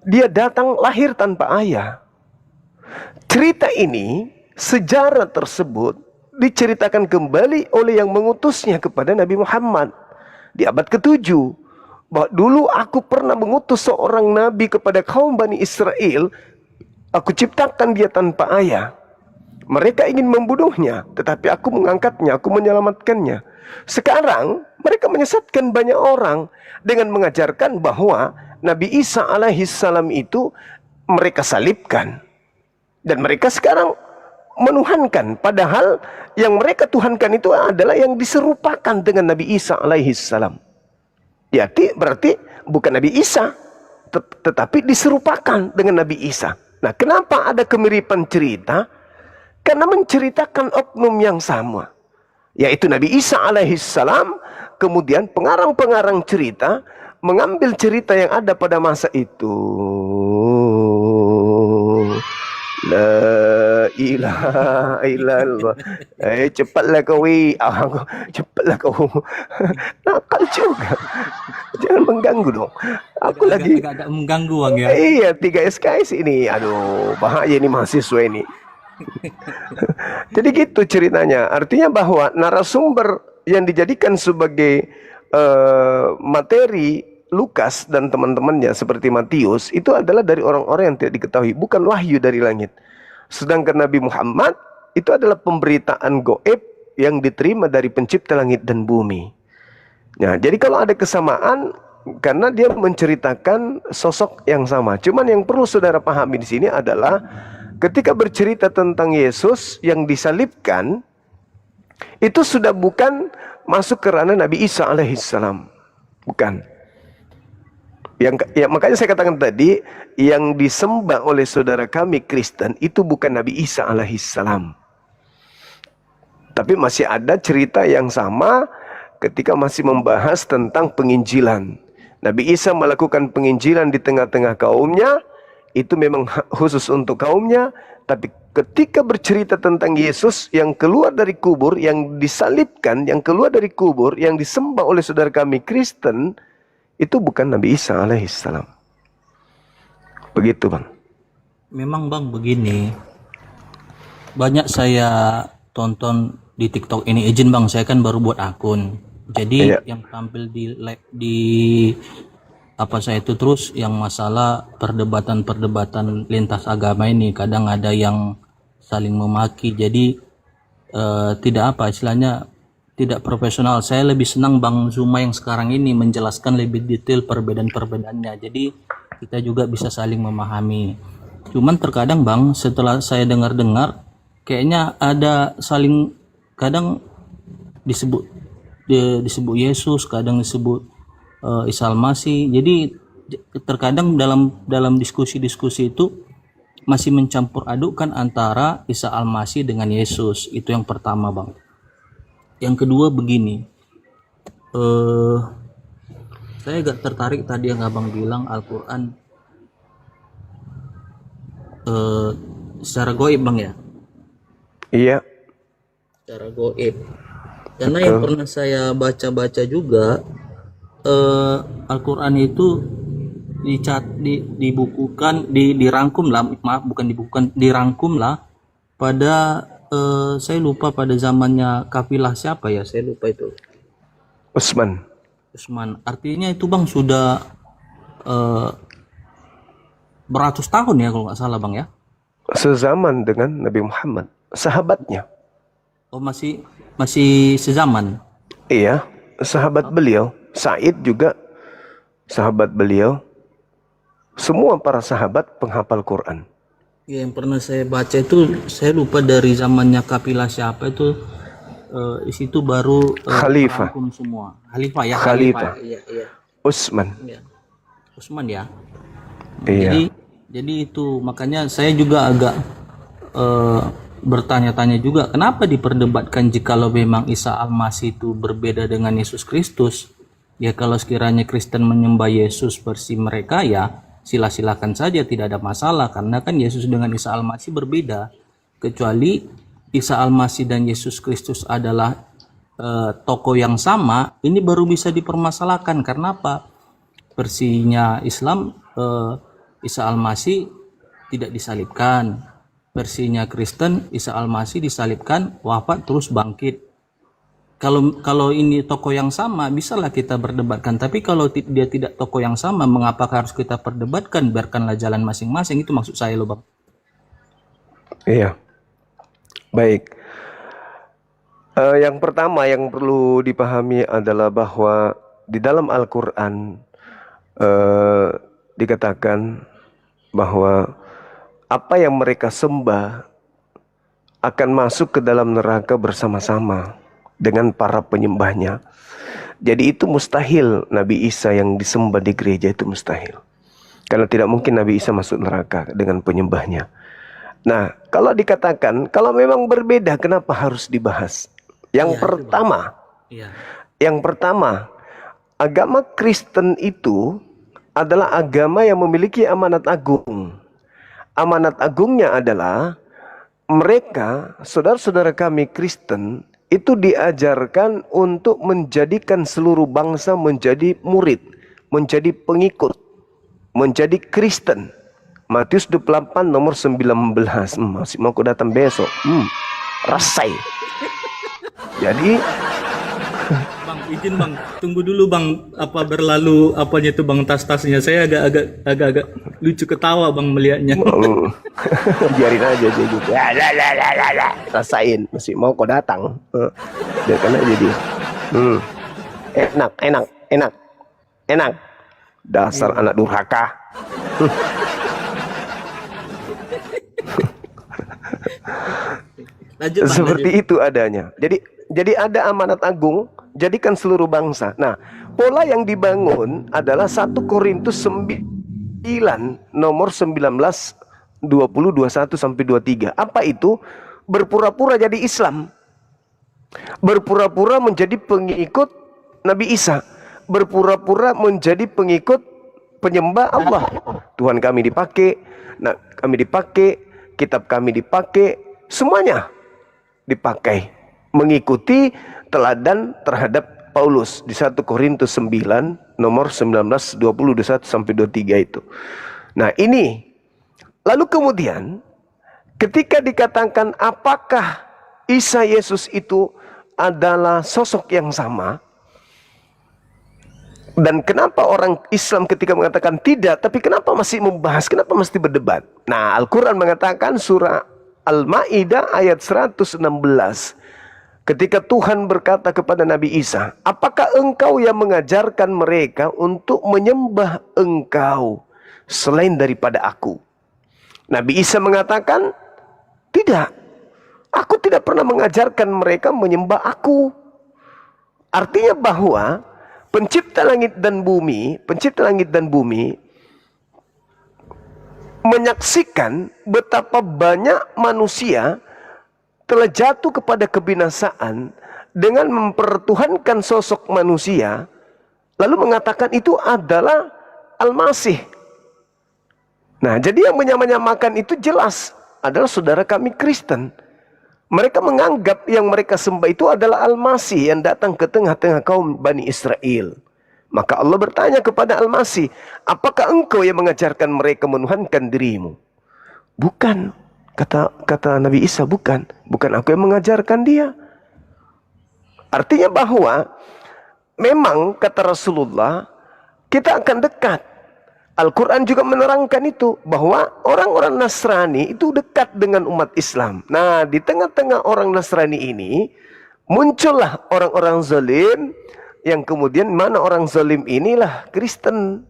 dia datang lahir tanpa ayah. Cerita ini, sejarah tersebut diceritakan kembali oleh yang mengutusnya kepada Nabi Muhammad di abad ke-7. Bahwa dulu aku pernah mengutus seorang nabi kepada kaum Bani Israel. Aku ciptakan dia tanpa ayah. Mereka ingin membunuhnya, tetapi aku mengangkatnya, aku menyelamatkannya. Sekarang mereka menyesatkan banyak orang dengan mengajarkan bahwa Nabi Isa alaihissalam itu mereka salibkan. Dan mereka sekarang menuhankan, padahal yang mereka tuhankan itu adalah yang diserupakan dengan Nabi Isa alaihissalam. Berarti bukan Nabi Isa, tetapi diserupakan dengan Nabi Isa. Nah, kenapa ada kemiripan cerita? Karena menceritakan oknum yang sama, yaitu Nabi Isa alaihissalam. Kemudian pengarang-pengarang cerita mengambil cerita yang ada pada masa itu. La ilaha illallah. Cepatlah kau, cepatlah kau. Nakal juga. Jangan mengganggu dong. Aku lagi agak mengganggu Bang ya. Iya, 3 SKS ini. Aduh, bahaya ini mahasiswa ini. Jadi gitu ceritanya. Artinya bahwa narasumber yang dijadikan sebagai materi Lukas dan teman-temannya seperti Matius itu adalah dari orang-orang yang tidak diketahui, bukan wahyu dari langit. Sedangkan Nabi Muhammad itu adalah pemberitaan gaib yang diterima dari pencipta langit dan bumi. Nah, jadi kalau ada kesamaan karena dia menceritakan sosok yang sama. Cuman yang perlu saudara pahami di sini adalah ketika bercerita tentang Yesus yang disalibkan, itu sudah bukan masuk ke ranah Nabi Isa alaihissalam. Bukan. Makanya saya katakan tadi, yang disembah oleh saudara kami Kristen itu bukan Nabi Isa alaihissalam. Tapi masih ada cerita yang sama ketika masih membahas tentang penginjilan. Nabi Isa melakukan penginjilan di tengah-tengah kaumnya, itu memang khusus untuk kaumnya. Tapi ketika bercerita tentang Yesus yang keluar dari kubur, yang disalibkan, yang keluar dari kubur, yang disembah oleh saudara kami Kristen, itu bukan Nabi Isa alaihissalam. Begitu Bang. Memang Bang begini, banyak saya tonton di TikTok ini. Izin Bang, saya kan baru buat akun. Jadi yang tampil di apa saya itu terus yang masalah perdebatan lintas agama ini. Kadang ada yang saling memaki. Jadi tidak apa istilahnya, tidak profesional. Saya lebih senang Bang Zuma yang sekarang ini menjelaskan lebih detail perbedaan-perbedaannya. Jadi kita juga bisa saling memahami. Cuman terkadang Bang, setelah saya dengar-dengar, kayaknya ada saling, kadang disebut Yesus, kadang disebut Isa Al-Masih. Jadi terkadang dalam diskusi-diskusi itu masih mencampur adukkan antara Isa Al-Masih dengan Yesus. Itu yang pertama Bang. Yang kedua begini, saya agak tertarik tadi yang abang bilang Al-Quran secara goib Bang ya. Iya. Secara goib. Karena yang pernah saya baca-baca juga, Al-Quran itu dibukukan, dirangkum lah, maaf bukan dibukukan, dirangkum lah pada saya lupa pada zamannya kafilah siapa ya, saya lupa itu. Utsman. Artinya itu Bang sudah beratus tahun ya kalau nggak salah Bang ya. Sezaman dengan Nabi Muhammad, sahabatnya. Oh masih sezaman. Iya, sahabat beliau. Said juga sahabat beliau. Semua para sahabat penghafal Quran. Ya, yang pernah saya baca itu, saya lupa dari zamannya kafilah siapa itu, di situ baru Khalifah. Semua. Khalifah ya. Khalifah. Iya. Utsman. Ya. Utsman ya. Iya. Jadi itu makanya saya juga agak bertanya-tanya juga kenapa diperdebatkan jikalau memang Isa Al-Masih itu berbeda dengan Yesus Kristus. Ya kalau sekiranya Kristen menyembah Yesus versi mereka ya sila-silakan saja, tidak ada masalah, karena kan Yesus dengan Isa Al-Masih berbeda. Kecuali Isa Al-Masih dan Yesus Kristus adalah tokoh yang sama, ini baru bisa dipermasalahkan. Karena apa? Versinya Islam Isa Al-Masih tidak disalibkan. Versinya Kristen, Isa Al-Masih disalibkan, wafat terus bangkit. Kalau ini tokoh yang sama, bisalah kita berdebatkan. Tapi kalau dia tidak tokoh yang sama, mengapa harus kita perdebatkan? Biarkanlah jalan masing-masing. Itu maksud saya loh, Bang. Iya. Baik. Yang pertama yang perlu dipahami adalah bahwa di dalam Al-Quran dikatakan bahwa apa yang mereka sembah akan masuk ke dalam neraka bersama-sama dengan para penyembahnya. Jadi itu mustahil Nabi Isa yang disembah di gereja itu mustahil. Karena tidak mungkin Nabi Isa masuk neraka dengan penyembahnya. Nah, kalau dikatakan, kalau memang berbeda, kenapa harus dibahas? Yang pertama, agama Kristen itu adalah agama yang memiliki amanat agung. Amanat agungnya adalah mereka, saudara-saudara kami Kristen, itu diajarkan untuk menjadikan seluruh bangsa menjadi murid, menjadi pengikut, menjadi Kristen. Matius 28 nomor 19. Masih mau aku datang besok. Rasai. Jadi Bang, izin Bang, tunggu dulu Bang, apa berlalu apanya itu Bang tas-tasnya. Saya agak lucu ketawa Bang melihatnya. biarin aja gitu. Rasain, masih mau kau datang. Biarkan aja dia. Enak. Dasar anak durhaka. Lanjut, Bang, Seperti itu adanya. Jadi ada amanat agung, jadikan seluruh bangsa. Nah, pola yang dibangun adalah 1 Korintus 9 nomor 19 20 21 sampai 23. Apa itu? Berpura-pura jadi Islam. Berpura-pura menjadi pengikut Nabi Isa. Berpura-pura menjadi pengikut penyembah Allah. Tuhan kami dipakai, kitab kami dipakai, semuanya dipakai. Mengikuti teladan terhadap Paulus di 1 Korintus 9 nomor 19 20 21 sampai 23 itu. Nah, ini lalu kemudian ketika dikatakan apakah Isa Yesus itu adalah sosok yang sama, dan kenapa orang Islam ketika mengatakan tidak, tapi kenapa masih membahas, kenapa mesti berdebat? Nah, Al-Quran mengatakan surah Al-Ma'idah ayat 116. Ketika Tuhan berkata kepada Nabi Isa, apakah engkau yang mengajarkan mereka untuk menyembah engkau selain daripada aku? Nabi Isa mengatakan, tidak. Aku tidak pernah mengajarkan mereka menyembah aku. Artinya bahwa pencipta langit dan bumi menyaksikan betapa banyak manusia telah jatuh kepada kebinasaan dengan mempertuhankan sosok manusia, lalu mengatakan itu adalah Al-Masih. Nah, jadi yang menyamakan itu jelas adalah saudara kami Kristen. Mereka menganggap yang mereka sembah itu adalah Al-Masih yang datang ke tengah-tengah kaum Bani Israel. Maka Allah bertanya kepada Al-Masih, apakah engkau yang mengajarkan mereka menuhankan dirimu? Bukan, kata Nabi Isa, bukan aku yang mengajarkan dia. Artinya bahwa memang kata Rasulullah, kita akan dekat. Al-Quran juga menerangkan itu, bahwa orang-orang Nasrani itu dekat dengan umat Islam. Nah, di tengah-tengah orang Nasrani ini muncullah orang-orang zalim, yang kemudian mana orang zalim inilah Kristen.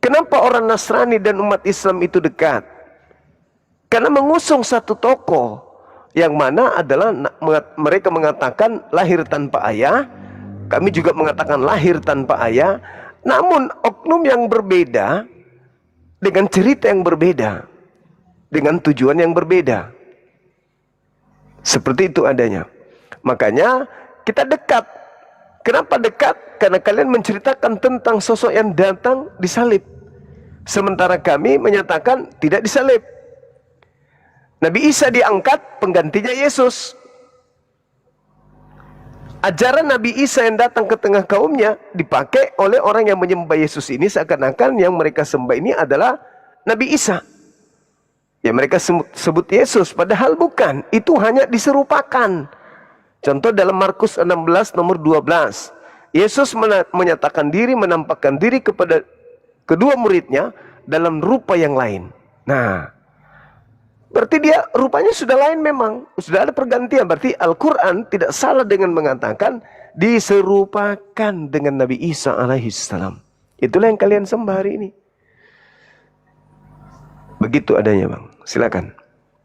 Kenapa orang Nasrani dan umat Islam itu dekat? Karena mengusung satu tokoh yang mana adalah mereka mengatakan lahir tanpa ayah, kami juga mengatakan lahir tanpa ayah, namun oknum yang berbeda, dengan cerita yang berbeda, dengan tujuan yang berbeda. Seperti itu adanya. Makanya kita dekat. Kenapa dekat? Karena kalian menceritakan tentang sosok yang datang disalib, sementara kami menyatakan tidak disalib. Nabi Isa diangkat, penggantinya Yesus. ajaran Nabi Isa yang datang ke tengah kaumnya dipakai oleh orang yang menyembah Yesus ini, seakan-akan yang mereka sembah ini adalah Nabi Isa. Ya, mereka sebut Yesus, padahal bukan. Itu hanya diserupakan. Contoh dalam Markus 16 nomor 12. Yesus menyatakan diri, menampakkan diri kepada kedua muridnya dalam rupa yang lain. Nah, berarti dia rupanya sudah lain memang. Sudah ada pergantian. Berarti Al-Quran tidak salah dengan mengatakan diserupakan dengan Nabi Isa alaihissalam. Itulah yang kalian sembah hari ini. Begitu adanya, Bang. Silakan.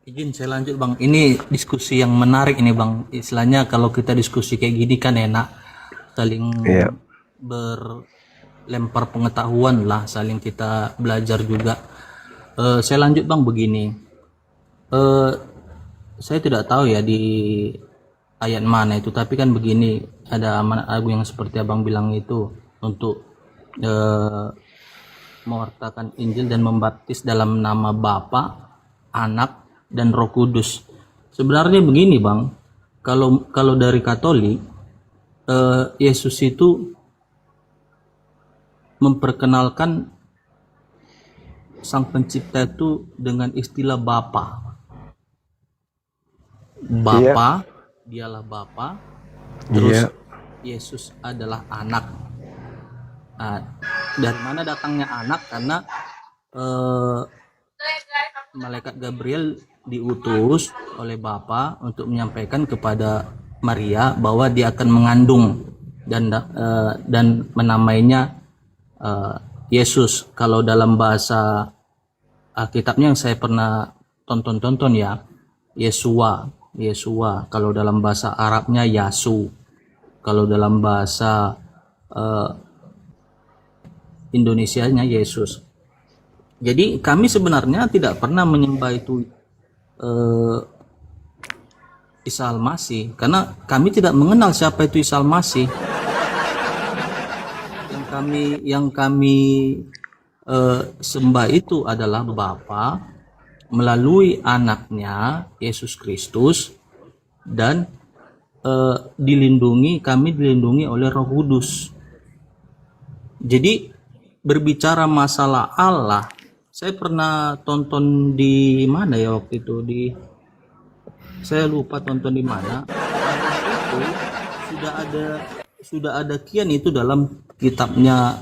Izin saya lanjut, Bang. Ini diskusi yang menarik ini, Bang. Istilahnya kalau kita diskusi kayak gini kan enak. Saling berlempar pengetahuan lah. Saling kita belajar juga. Saya lanjut, Bang, begini. Saya tidak tahu ya di ayat mana itu, tapi kan begini, ada amanat agung yang seperti abang bilang itu untuk mewartakan Injil dan membaptis dalam nama Bapa, Anak, dan Roh Kudus. Sebenarnya begini, Bang, kalau dari Katolik, Yesus itu memperkenalkan Sang Pencipta itu dengan istilah Bapa. Bapa, dialah Bapa, terus Yesus adalah anak. Nah, dari mana datangnya anak? Karena malaikat Gabriel diutus oleh Bapa untuk menyampaikan kepada Maria bahwa dia akan mengandung dan menamainya Yesus. Kalau dalam bahasa Alkitabnya yang saya pernah tonton ya, Yesua. Kalau dalam bahasa Arabnya Yasu. Kalau dalam bahasa Indonesianya Yesus. Jadi kami sebenarnya tidak pernah menyembah itu Isa Al-Masih, karena kami tidak mengenal siapa itu Isa Al-Masih. Yang kami sembah itu adalah Bapa melalui anaknya Yesus Kristus, dan kami dilindungi oleh Roh Kudus. Jadi berbicara masalah Allah, saya pernah tonton di mana ya waktu itu, saya lupa tonton di mana. Itu sudah ada kian itu dalam kitabnya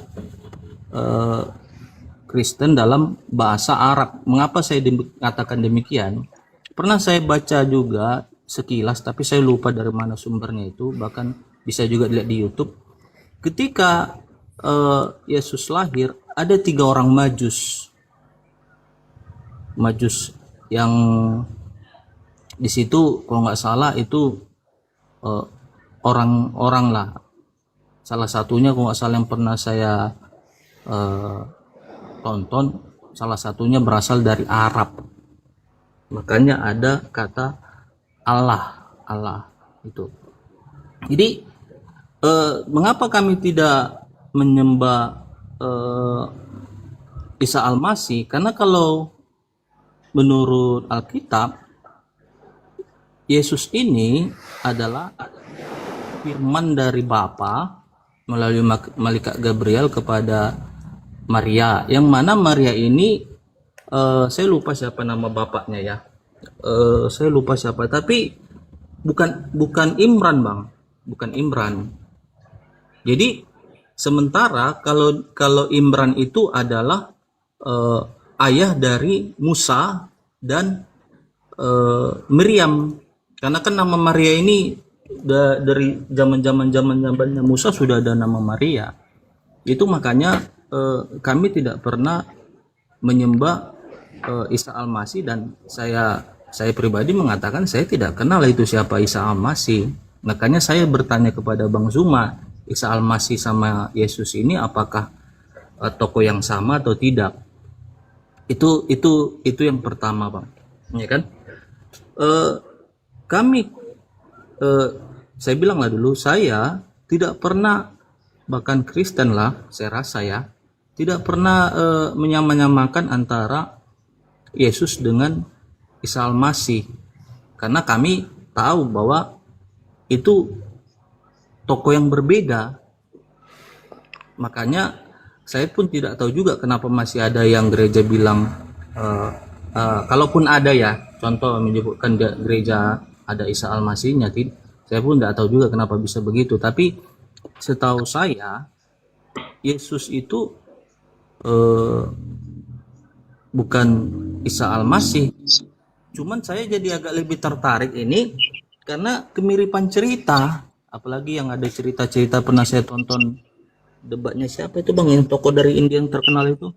Kristen dalam bahasa Arab. Mengapa saya mengatakan demikian? Pernah saya baca juga sekilas, tapi saya lupa dari mana sumbernya itu. Bahkan bisa juga dilihat di YouTube. Ketika Yesus lahir, ada 3 orang majus yang di situ kalau nggak salah itu orang-orang lah. Salah satunya kalau nggak salah yang pernah saya tonton, salah satunya berasal dari Arab, makanya ada kata Allah itu. Jadi mengapa kami tidak menyembah Isa Al-Masih? Karena kalau menurut Alkitab, Yesus ini adalah firman dari Bapa melalui malaikat Gabriel kepada Maria, yang mana Maria ini saya lupa siapa nama bapaknya ya, saya lupa siapa, tapi bukan Imran, Bang, bukan Imran. Jadi sementara kalau Imran itu adalah ayah dari Musa dan Miriam, karena kan nama Maria ini dari zamannya Musa sudah ada nama Maria. Itu makanya kami tidak pernah menyembah Isa Al-Masih, dan saya pribadi mengatakan saya tidak kenal itu siapa Isa Al-Masih. Makanya saya bertanya kepada Bang Zuma, Isa Al-Masih sama Yesus ini apakah tokoh yang sama atau tidak? Itu yang pertama, Bang. Ya kan? Saya bilang lah dulu, saya tidak pernah, bahkan Kristen lah saya rasa ya, tidak pernah menyamakan antara Yesus dengan Isa Al-Masih, karena kami tahu bahwa itu tokoh yang berbeda. Makanya saya pun tidak tahu juga kenapa masih ada yang gereja bilang kalaupun ada ya, contoh menyebutkan gereja ada Isa Al-Masihnya, saya pun tidak tahu juga kenapa bisa begitu. Tapi setahu saya Yesus itu bukan Isa Al-Masih. Cuman saya jadi agak lebih tertarik ini karena kemiripan cerita, apalagi yang ada cerita-cerita pernah saya tonton debatnya siapa itu bang yang tokoh dari India yang terkenal itu,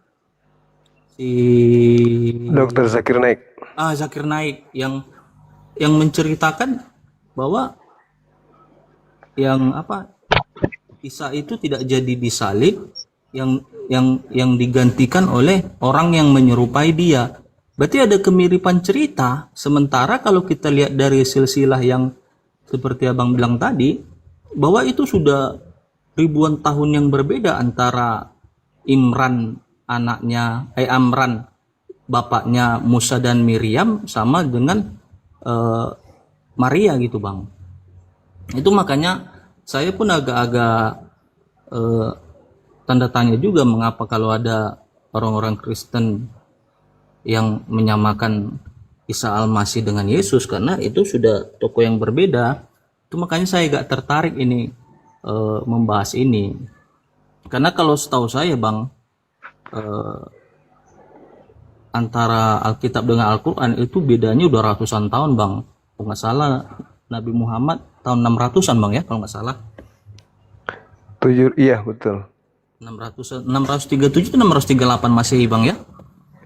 si Dr. Zakir Naik. Zakir Naik yang menceritakan bahwa yang Isa itu tidak jadi disalib, yang digantikan oleh orang yang menyerupai dia. Berarti ada kemiripan cerita. Sementara kalau kita lihat dari silsilah yang seperti abang bilang tadi, bahwa itu sudah ribuan tahun yang berbeda antara Imran Amran bapaknya Musa dan Miriam sama dengan Maria gitu bang. Itu makanya saya pun agak-agak tanda tanya juga mengapa kalau ada orang-orang Kristen yang menyamakan Isa Al-Masih dengan Yesus, karena itu sudah tokoh yang berbeda. Itu makanya saya agak tertarik ini membahas ini, karena kalau setahu saya bang, antara Alkitab dengan Al-Quran itu bedanya udah ratusan tahun bang. Kalau nggak salah Nabi Muhammad tahun 600-an bang ya, kalau nggak salah. Iya betul. 637 638 Masehi bang ya.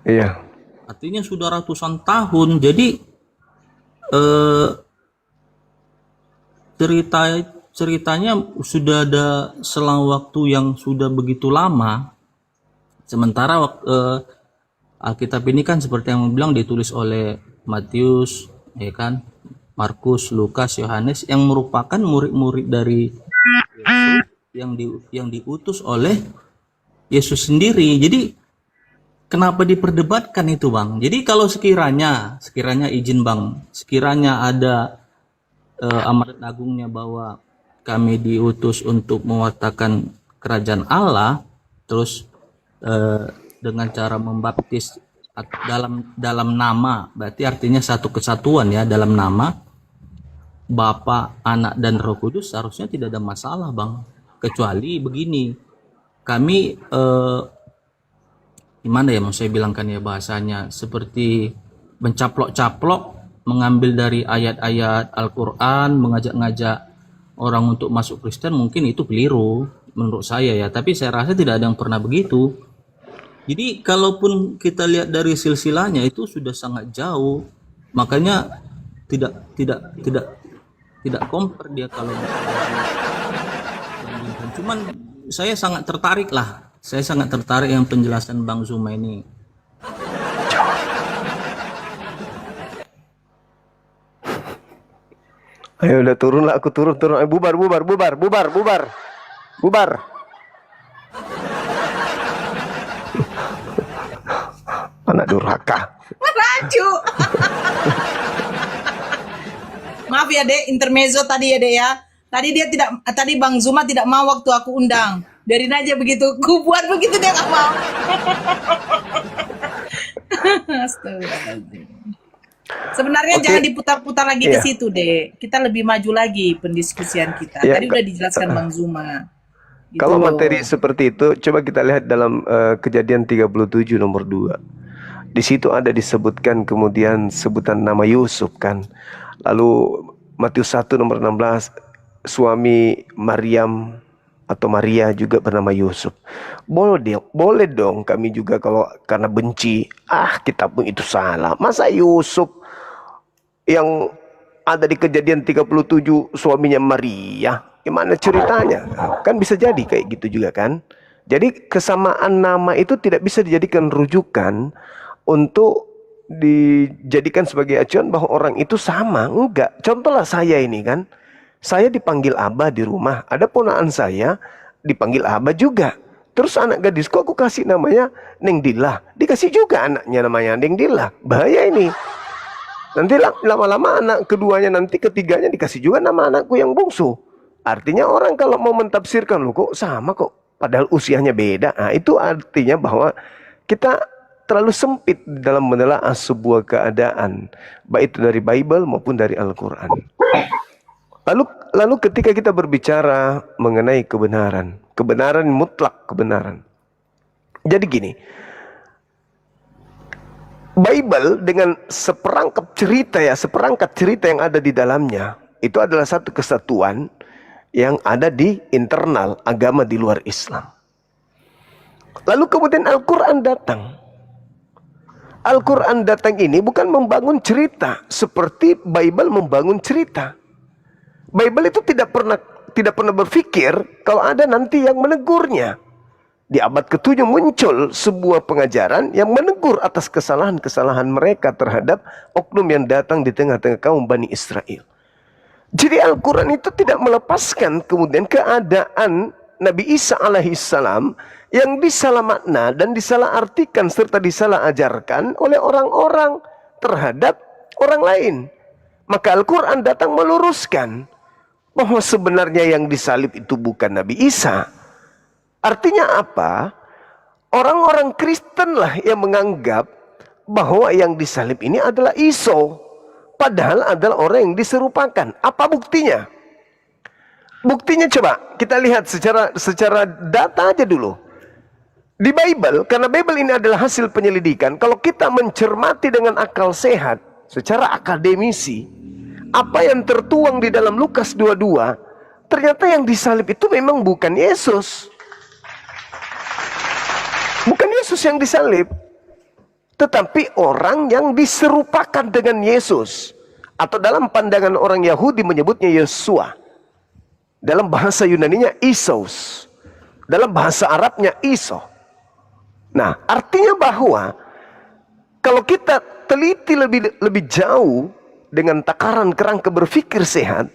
Iya. Artinya sudah ratusan tahun. Jadi ceritanya sudah ada selang waktu yang sudah begitu lama. Sementara Alkitab ini kan seperti yang bilang ditulis oleh Matius, ya kan, Markus, Lukas, Yohanes yang merupakan murid-murid dari Yesus yang diutus oleh Yesus sendiri. Jadi kenapa diperdebatkan itu bang? Jadi kalau sekiranya izin bang, sekiranya ada amanat agungnya bahwa kami diutus untuk mewartakan kerajaan Allah, terus dengan cara membaptis dalam nama, berarti artinya satu kesatuan ya, dalam nama Bapa, Anak dan Roh Kudus, seharusnya tidak ada masalah bang. Kecuali begini, kami gimana ya mau saya bilangkan ya bahasanya, seperti mencaplok-caplok, mengambil dari ayat-ayat Al-Quran, mengajak-ngajak orang untuk masuk Kristen, mungkin itu keliru menurut saya ya. Tapi saya rasa tidak ada yang pernah begitu. Jadi kalaupun kita lihat dari silsilahnya itu sudah sangat jauh, makanya tidak compare dia kalau cuman saya sangat tertarik yang penjelasan Bang Zuma ini. Ayo udah turun lah, aku turun. Ayo, bubar. Anak durhaka. Maju. Maaf ya Dek, intermezzo tadi ya Dek ya. Tadi Bang Zuma tidak mau waktu aku undang. Biarin aja begitu. Ku buat begitu dia gak mau. Astagfirullahaladzim. Sebenarnya jangan diputar-putar lagi ke situ Dek. Kita lebih maju lagi pendiskusian kita. Tadi udah dijelaskan Bang Zuma. Gitu. Kalau materi seperti itu, coba kita lihat dalam Kejadian 37 nomor 2. Di situ ada disebutkan kemudian sebutan nama Yusuf kan. Lalu Matius 1 nomor 16, suami Maryam atau Maria juga bernama Yusuf. Boleh dong kami juga kalau karena benci, kitabmu itu salah. Masa Yusuf yang ada di Kejadian 37 suaminya Maria? Gimana ceritanya? Kan bisa jadi kayak gitu juga kan. Jadi kesamaan nama itu tidak bisa dijadikan rujukan untuk dijadikan sebagai acuan bahwa orang itu sama. Enggak. Contohlah saya ini kan. Saya dipanggil Abah di rumah. Ada ponakan saya dipanggil Abah juga. Terus anak gadisku aku kasih namanya Neng Dilah. Dikasih juga anaknya namanya Neng Dilah. Bahaya ini. Nanti lama-lama anak keduanya, nanti ketiganya dikasih juga nama anakku yang bungsu. Artinya orang kalau mau mentafsirkan, loh kok sama kok, padahal usianya beda. Nah, itu artinya bahwa kita terlalu sempit dalam menelaah sebuah keadaan, baik itu dari Bible maupun dari Al-Quran. Lalu ketika kita berbicara mengenai kebenaran mutlak, kebenaran. Jadi gini, Bible dengan seperangkat cerita yang ada di dalamnya, itu adalah satu kesatuan yang ada di internal agama di luar Islam. Lalu kemudian Al-Quran datang. Al-Quran datang ini bukan membangun cerita seperti Bible membangun cerita. Bible itu tidak pernah berpikir kalau ada nanti yang menegurnya. Di abad ke-7 muncul sebuah pengajaran yang menegur atas kesalahan-kesalahan mereka terhadap oknum yang datang di tengah-tengah kaum Bani Israel. Jadi Al-Quran itu tidak melepaskan kemudian keadaan Nabi Isa alaihissalam yang disalah makna dan disalah artikan serta disalah ajarkan oleh orang-orang terhadap orang lain. Maka Al-Quran datang meluruskan bahwa sebenarnya yang disalib itu bukan Nabi Isa. Artinya apa? Orang-orang Kristen lah yang menganggap bahwa yang disalib ini adalah Isa. Padahal adalah orang yang diserupakan. Apa buktinya? Buktinya coba kita lihat secara data aja dulu. Di Bible, karena Bible ini adalah hasil penyelidikan, kalau kita mencermati dengan akal sehat, secara akademisi, apa yang tertuang di dalam Lukas 22, ternyata yang disalib itu memang bukan Yesus. Bukan Yesus yang disalib, tetapi orang yang diserupakan dengan Yesus. Atau dalam pandangan orang Yahudi menyebutnya Yesua. Dalam bahasa Yunaninya Isos. Dalam bahasa Arabnya Iso. Nah, artinya bahwa kalau kita teliti lebih jauh dengan takaran kerangka berpikir sehat,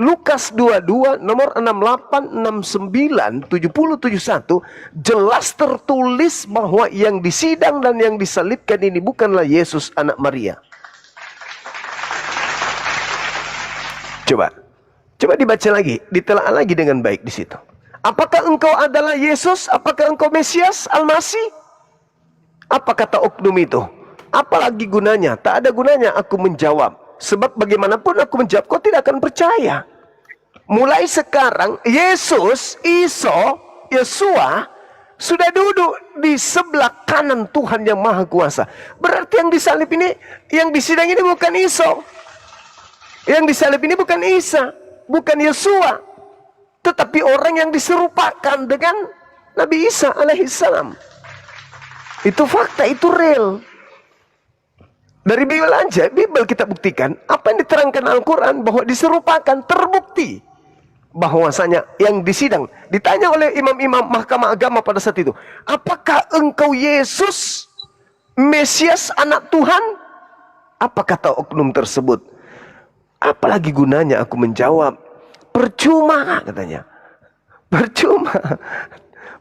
Lukas 22 nomor 68, 69, 70, 71 jelas tertulis bahwa yang disidang dan yang disalibkan ini bukanlah Yesus anak Maria. Coba dibaca lagi, ditelaah lagi dengan baik di situ. Apakah engkau adalah Yesus? Apakah engkau Mesias, Al-Masih? Apa kata oknum itu? Apalagi gunanya? Tak ada gunanya aku menjawab. Sebab bagaimanapun aku menjawab, kau tidak akan percaya. Mulai sekarang, Yesus, Yesua, sudah duduk di sebelah kanan Tuhan yang Maha Kuasa. Berarti yang disalib ini, yang disidang ini bukan Iso. Yang disalib ini bukan Isa, bukan Yesua. Tetapi orang yang diserupakan dengan Nabi Isa alaihissalam. Itu fakta, itu real. Dari Bible aja, Bible kita buktikan apa yang diterangkan Al-Quran bahwa diserupakan, terbukti bahwasanya yang disidang. Ditanya oleh imam-imam Mahkamah Agama pada saat itu, apakah engkau Yesus, Mesias anak Tuhan? Apa kata oknum tersebut? Apalagi gunanya aku menjawab? Percuma katanya.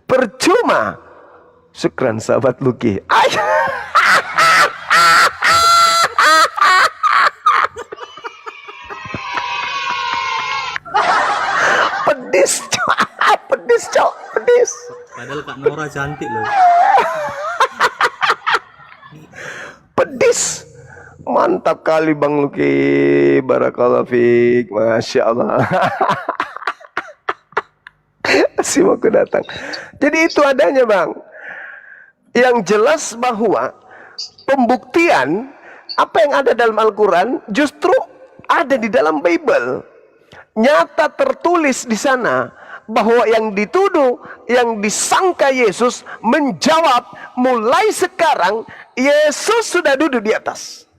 Percuma. Syukran sahabat Luki. Pedis. Padahal Kak Nora cantik loh. Pedis. Mantap kali Bang Luki. Barakallahu fiik. Masya Allah. Simak datang. Jadi itu adanya Bang. Yang jelas bahwa pembuktian apa yang ada dalam Al-Quran justru ada di dalam Bible. Nyata tertulis di sana bahwa yang dituduh, yang disangka Yesus menjawab, mulai sekarang Yesus sudah duduk di atas.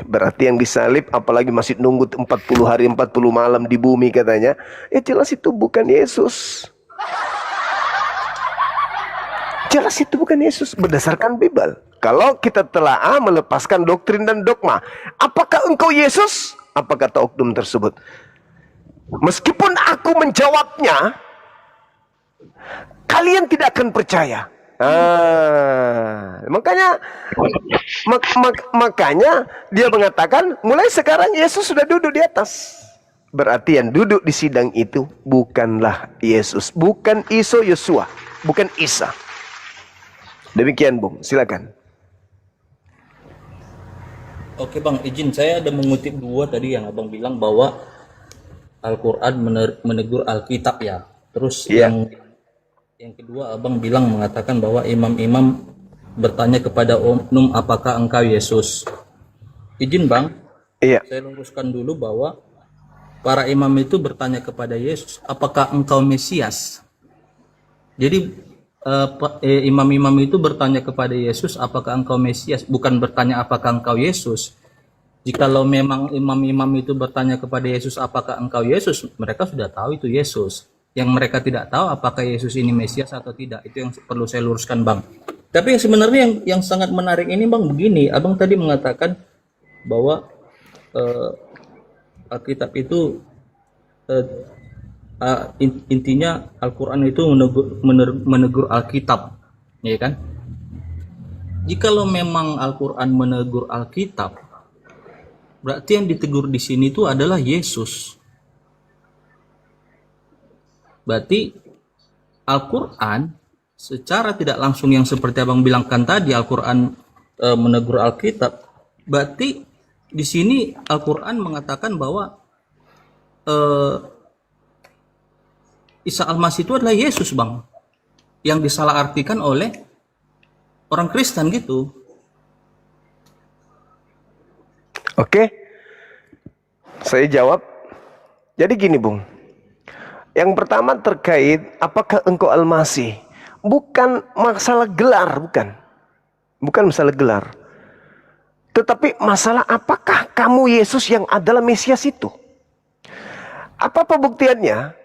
Berarti yang disalib apalagi masih nunggu 40 hari 40 malam di bumi katanya. Jelas itu bukan Yesus. Jelas itu bukan Yesus berdasarkan Bible. Kalau kita telah melepaskan doktrin dan dogma, apakah engkau Yesus? Apa kata oknum tersebut? Meskipun aku menjawabnya, kalian tidak akan percaya. Makanya dia mengatakan mulai sekarang Yesus sudah duduk di atas. berarti yang duduk di sidang itu bukanlah Yesus, bukan Yosua, bukan Isa. Demikian Bung, silakan. Oke Bang, izin saya ada mengutip dua tadi yang Abang bilang bahwa Al-Quran menegur Alkitab ya. Terus yang kedua Abang bilang mengatakan bahwa imam-imam bertanya kepada oknum, apakah engkau Yesus? Izin Bang, saya luruskan dulu bahwa para imam itu bertanya kepada Yesus, apakah engkau Mesias? Jadi imam-imam itu bertanya kepada Yesus, apakah engkau Mesias? Bukan bertanya apakah engkau Yesus. Jikalau memang imam-imam itu bertanya kepada Yesus, apakah engkau Yesus? Mereka sudah tahu itu Yesus. Yang mereka tidak tahu apakah Yesus ini Mesias atau tidak. Itu yang perlu saya luruskan Bang. Tapi yang sebenarnya yang sangat menarik ini Bang begini. Abang tadi mengatakan bahwa Alkitab itu intinya Al-Quran itu menegur Alkitab, ya kan? Jikalau memang Al-Quran menegur Alkitab, berarti yang ditegur di sini itu adalah Yesus. Berarti Al-Quran secara tidak langsung yang seperti Abang bilangkan tadi, Al-Quran menegur Alkitab. Berarti di sini Al-Quran mengatakan bahwa Isa Al-Masih itu adalah Yesus Bang, yang disalahartikan oleh orang Kristen gitu. Oke, saya jawab. Jadi gini Bung, yang pertama terkait apakah engkau Al-Masih, bukan masalah gelar, bukan masalah gelar, tetapi masalah apakah kamu Yesus yang adalah Mesias itu. Apa pembuktiannya?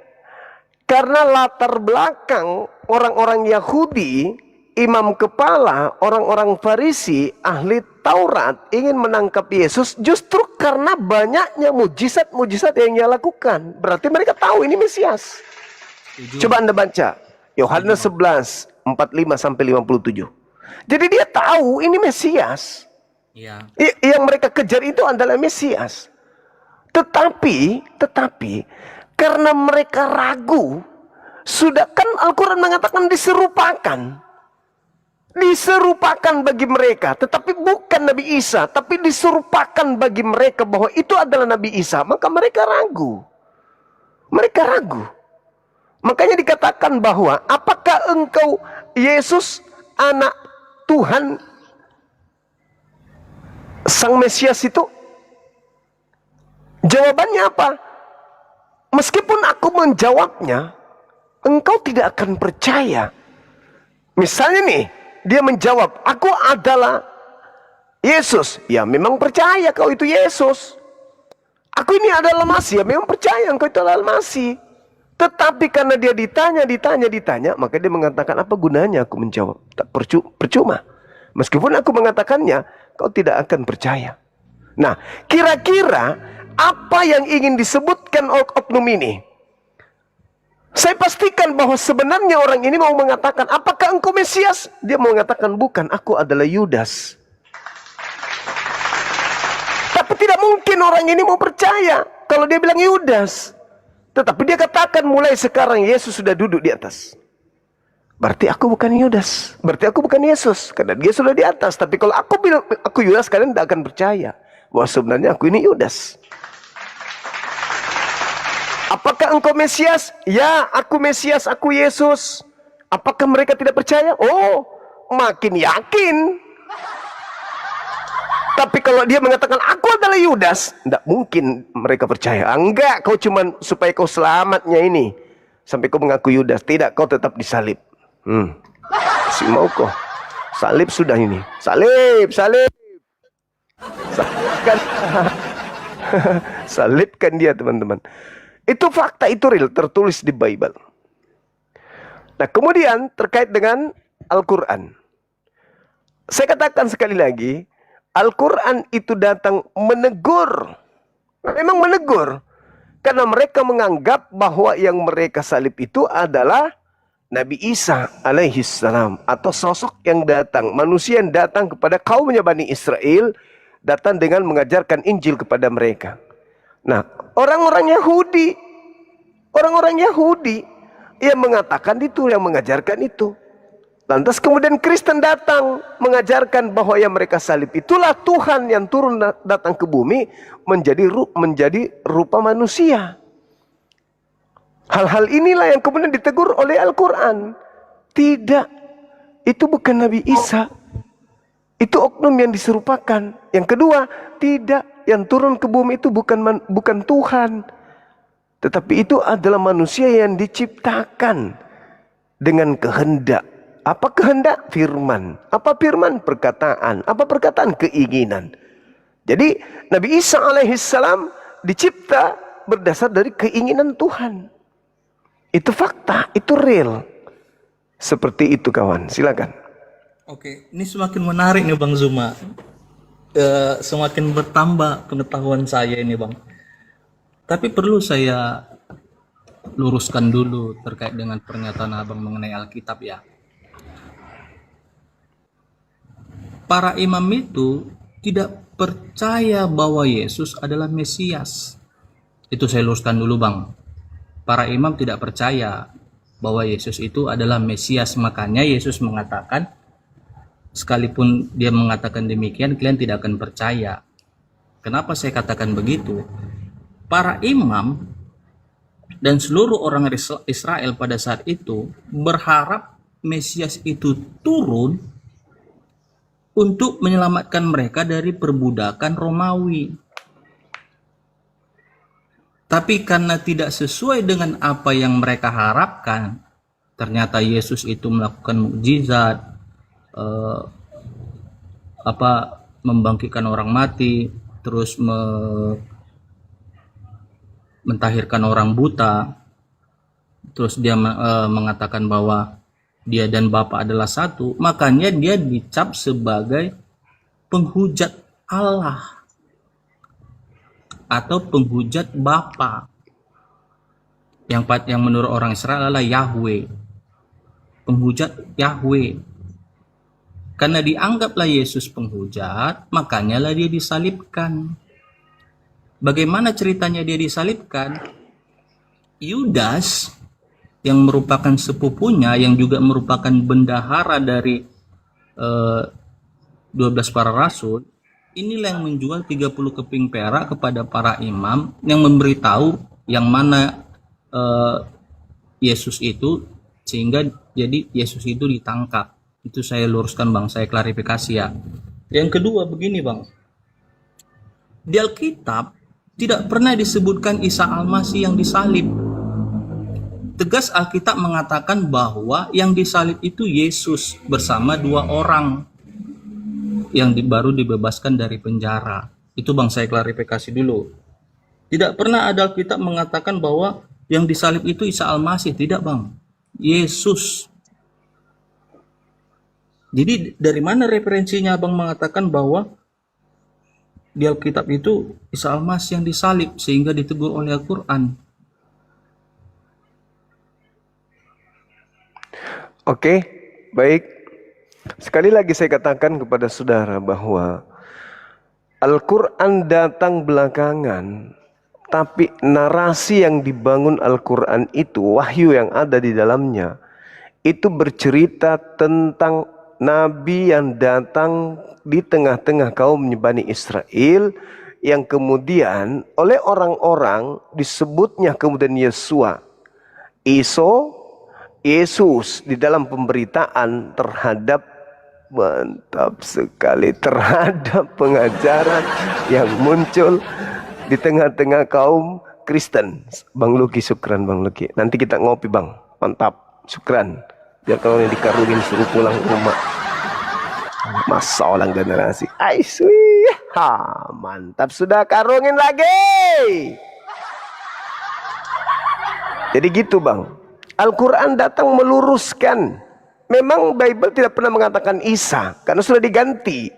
Karena latar belakang orang-orang Yahudi, imam kepala, orang-orang Farisi, ahli Taurat ingin menangkap Yesus justru karena banyaknya mujizat-mujizat yang dia lakukan. Berarti mereka tahu ini Mesias. Coba Anda baca Yohanes 11 45 sampai 57. Jadi dia tahu ini Mesias. Ya. Yang mereka kejar itu adalah Mesias. Tetapi karena mereka ragu, sudah kan Al-Quran mengatakan diserupakan bagi mereka, tetapi bukan Nabi Isa, tapi diserupakan bagi mereka bahwa itu adalah Nabi Isa, maka mereka ragu. Makanya dikatakan bahwa apakah engkau Yesus anak Tuhan Sang Mesias itu? Jawabannya apa? Meskipun aku menjawabnya, engkau tidak akan percaya. Misalnya nih, dia menjawab, aku adalah Yesus. Ya memang percaya kau itu Yesus. Aku ini adalah Masih. Ya memang percaya engkau itu adalah Masih. Tetapi karena dia ditanya, maka dia mengatakan, apa gunanya aku menjawab? Tak percuma. Meskipun aku mengatakannya, kau tidak akan percaya. Nah, kira-kira apa yang ingin disebutkan oknum ini? Saya pastikan bahwa sebenarnya orang ini mau mengatakan, apakah engkau Mesias? Dia mau mengatakan, bukan, aku adalah Yudas. Tapi tidak mungkin orang ini mau percaya kalau dia bilang Yudas. Tetapi dia katakan, mulai sekarang Yesus sudah duduk di atas. Berarti aku bukan Yudas. Berarti aku bukan Yesus. Karena dia sudah di atas. Tapi kalau aku bilang aku Yudas, kalian tidak akan percaya bahwa sebenarnya aku ini Yudas. Apakah engkau Mesias? Ya, aku Mesias, aku Yesus. Apakah mereka tidak percaya? Oh, makin yakin. Tapi kalau dia mengatakan aku adalah Yudas, tidak mungkin mereka percaya. Enggak, kau cuman supaya kau selamatnya ini sampai kau mengaku Yudas. Tidak, kau tetap disalib. Si mau kau salib sudah ini. Salib. Salibkan. Salibkan dia, teman-teman. Itu fakta, itu real, tertulis di Bible. Nah, kemudian terkait dengan Al-Quran. Saya katakan sekali lagi, Al-Quran itu datang menegur. Memang menegur. Karena mereka menganggap bahwa yang mereka salib itu adalah Nabi Isa alaihi salam. Atau sosok yang datang, manusia yang datang kepada kaumnya Bani Israel, datang dengan mengajarkan Injil kepada mereka. Nah, Orang-orang Yahudi. Orang-orang Yahudi yang mengatakan itu, yang mengajarkan itu. Lantas kemudian Kristen datang mengajarkan bahwa yang mereka salib itulah Tuhan yang turun datang ke bumi menjadi rupa manusia. Hal-hal inilah yang kemudian ditegur oleh Al-Quran. Tidak, itu bukan Nabi Isa. Itu oknum yang diserupakan. Yang kedua, tidak, yang turun ke bumi itu bukan Tuhan. Tetapi itu adalah manusia yang diciptakan dengan kehendak. Apa kehendak? Firman. Apa firman? Perkataan. Apa perkataan? Keinginan. Jadi Nabi Isa alaihissalam dicipta berdasar dari keinginan Tuhan. Itu fakta, itu real. Seperti itu kawan, silakan. Oke, ini semakin menarik nih Bang Zuma. Semakin bertambah pengetahuan saya ini Bang. Tapi perlu saya luruskan dulu terkait dengan pernyataan Abang mengenai Alkitab ya. Para imam itu tidak percaya bahwa Yesus adalah Mesias. Itu saya luruskan dulu Bang. Para imam tidak percaya bahwa Yesus itu adalah Mesias. Makanya Yesus mengatakan, sekalipun dia mengatakan demikian, kalian tidak akan percaya. Kenapa saya katakan begitu? Para imam dan seluruh orang Israel pada saat itu berharap Mesias itu turun untuk menyelamatkan mereka dari perbudakan Romawi. Tapi karena tidak sesuai dengan apa yang mereka harapkan, ternyata Yesus itu melakukan mukjizat, membangkitkan orang mati, terus mentahirkan orang buta, terus dia mengatakan bahwa dia dan Bapa adalah satu, makanya dia dicap sebagai penghujat Allah atau penghujat Bapa. Yang menurut orang Israel adalah Yahweh, penghujat Yahweh. Karena dianggaplah Yesus penghujat, makanya lah dia disalibkan. Bagaimana ceritanya dia disalibkan? Yudas yang merupakan sepupunya, yang juga merupakan bendahara dari 12 para rasul, inilah yang menjual 30 keping perak kepada para imam yang memberitahu yang mana Yesus itu, sehingga jadi Yesus itu ditangkap. Itu saya luruskan Bang, saya klarifikasi ya. Yang kedua begini Bang, di Alkitab tidak pernah disebutkan Isa Al-Masih yang disalib. Tegas Alkitab mengatakan bahwa yang disalib itu Yesus bersama 2 orang yang baru dibebaskan dari penjara. Itu Bang, saya klarifikasi dulu. Tidak pernah ada Alkitab mengatakan bahwa yang disalib itu Isa Al-Masih. Tidak Bang, Yesus. Jadi dari mana referensinya Abang mengatakan bahwa di Alkitab itu Isa Al-Masih yang disalib sehingga ditegur oleh Al-Quran? Oke, baik. Sekali lagi saya katakan kepada saudara bahwa Al-Quran datang belakangan, tapi narasi yang dibangun Al-Quran itu, wahyu yang ada di dalamnya, itu bercerita tentang Nabi yang datang di tengah-tengah kaum Bani Israel, yang kemudian oleh orang-orang disebutnya kemudian Yesua, Yesus di dalam pemberitaan terhadap, mantap sekali, terhadap pengajaran yang muncul di tengah-tengah kaum Kristen. Bang Luki, syukran Bang Luki. Nanti kita ngopi Bang, mantap, syukran. Biar kalau yang dikarunin suruh pulang ke rumah. Masa orang generasi. Mantap, sudah karungin lagi. Jadi gitu Bang. Al-Quran datang meluruskan. Memang Bible tidak pernah mengatakan Isa, karena sudah diganti.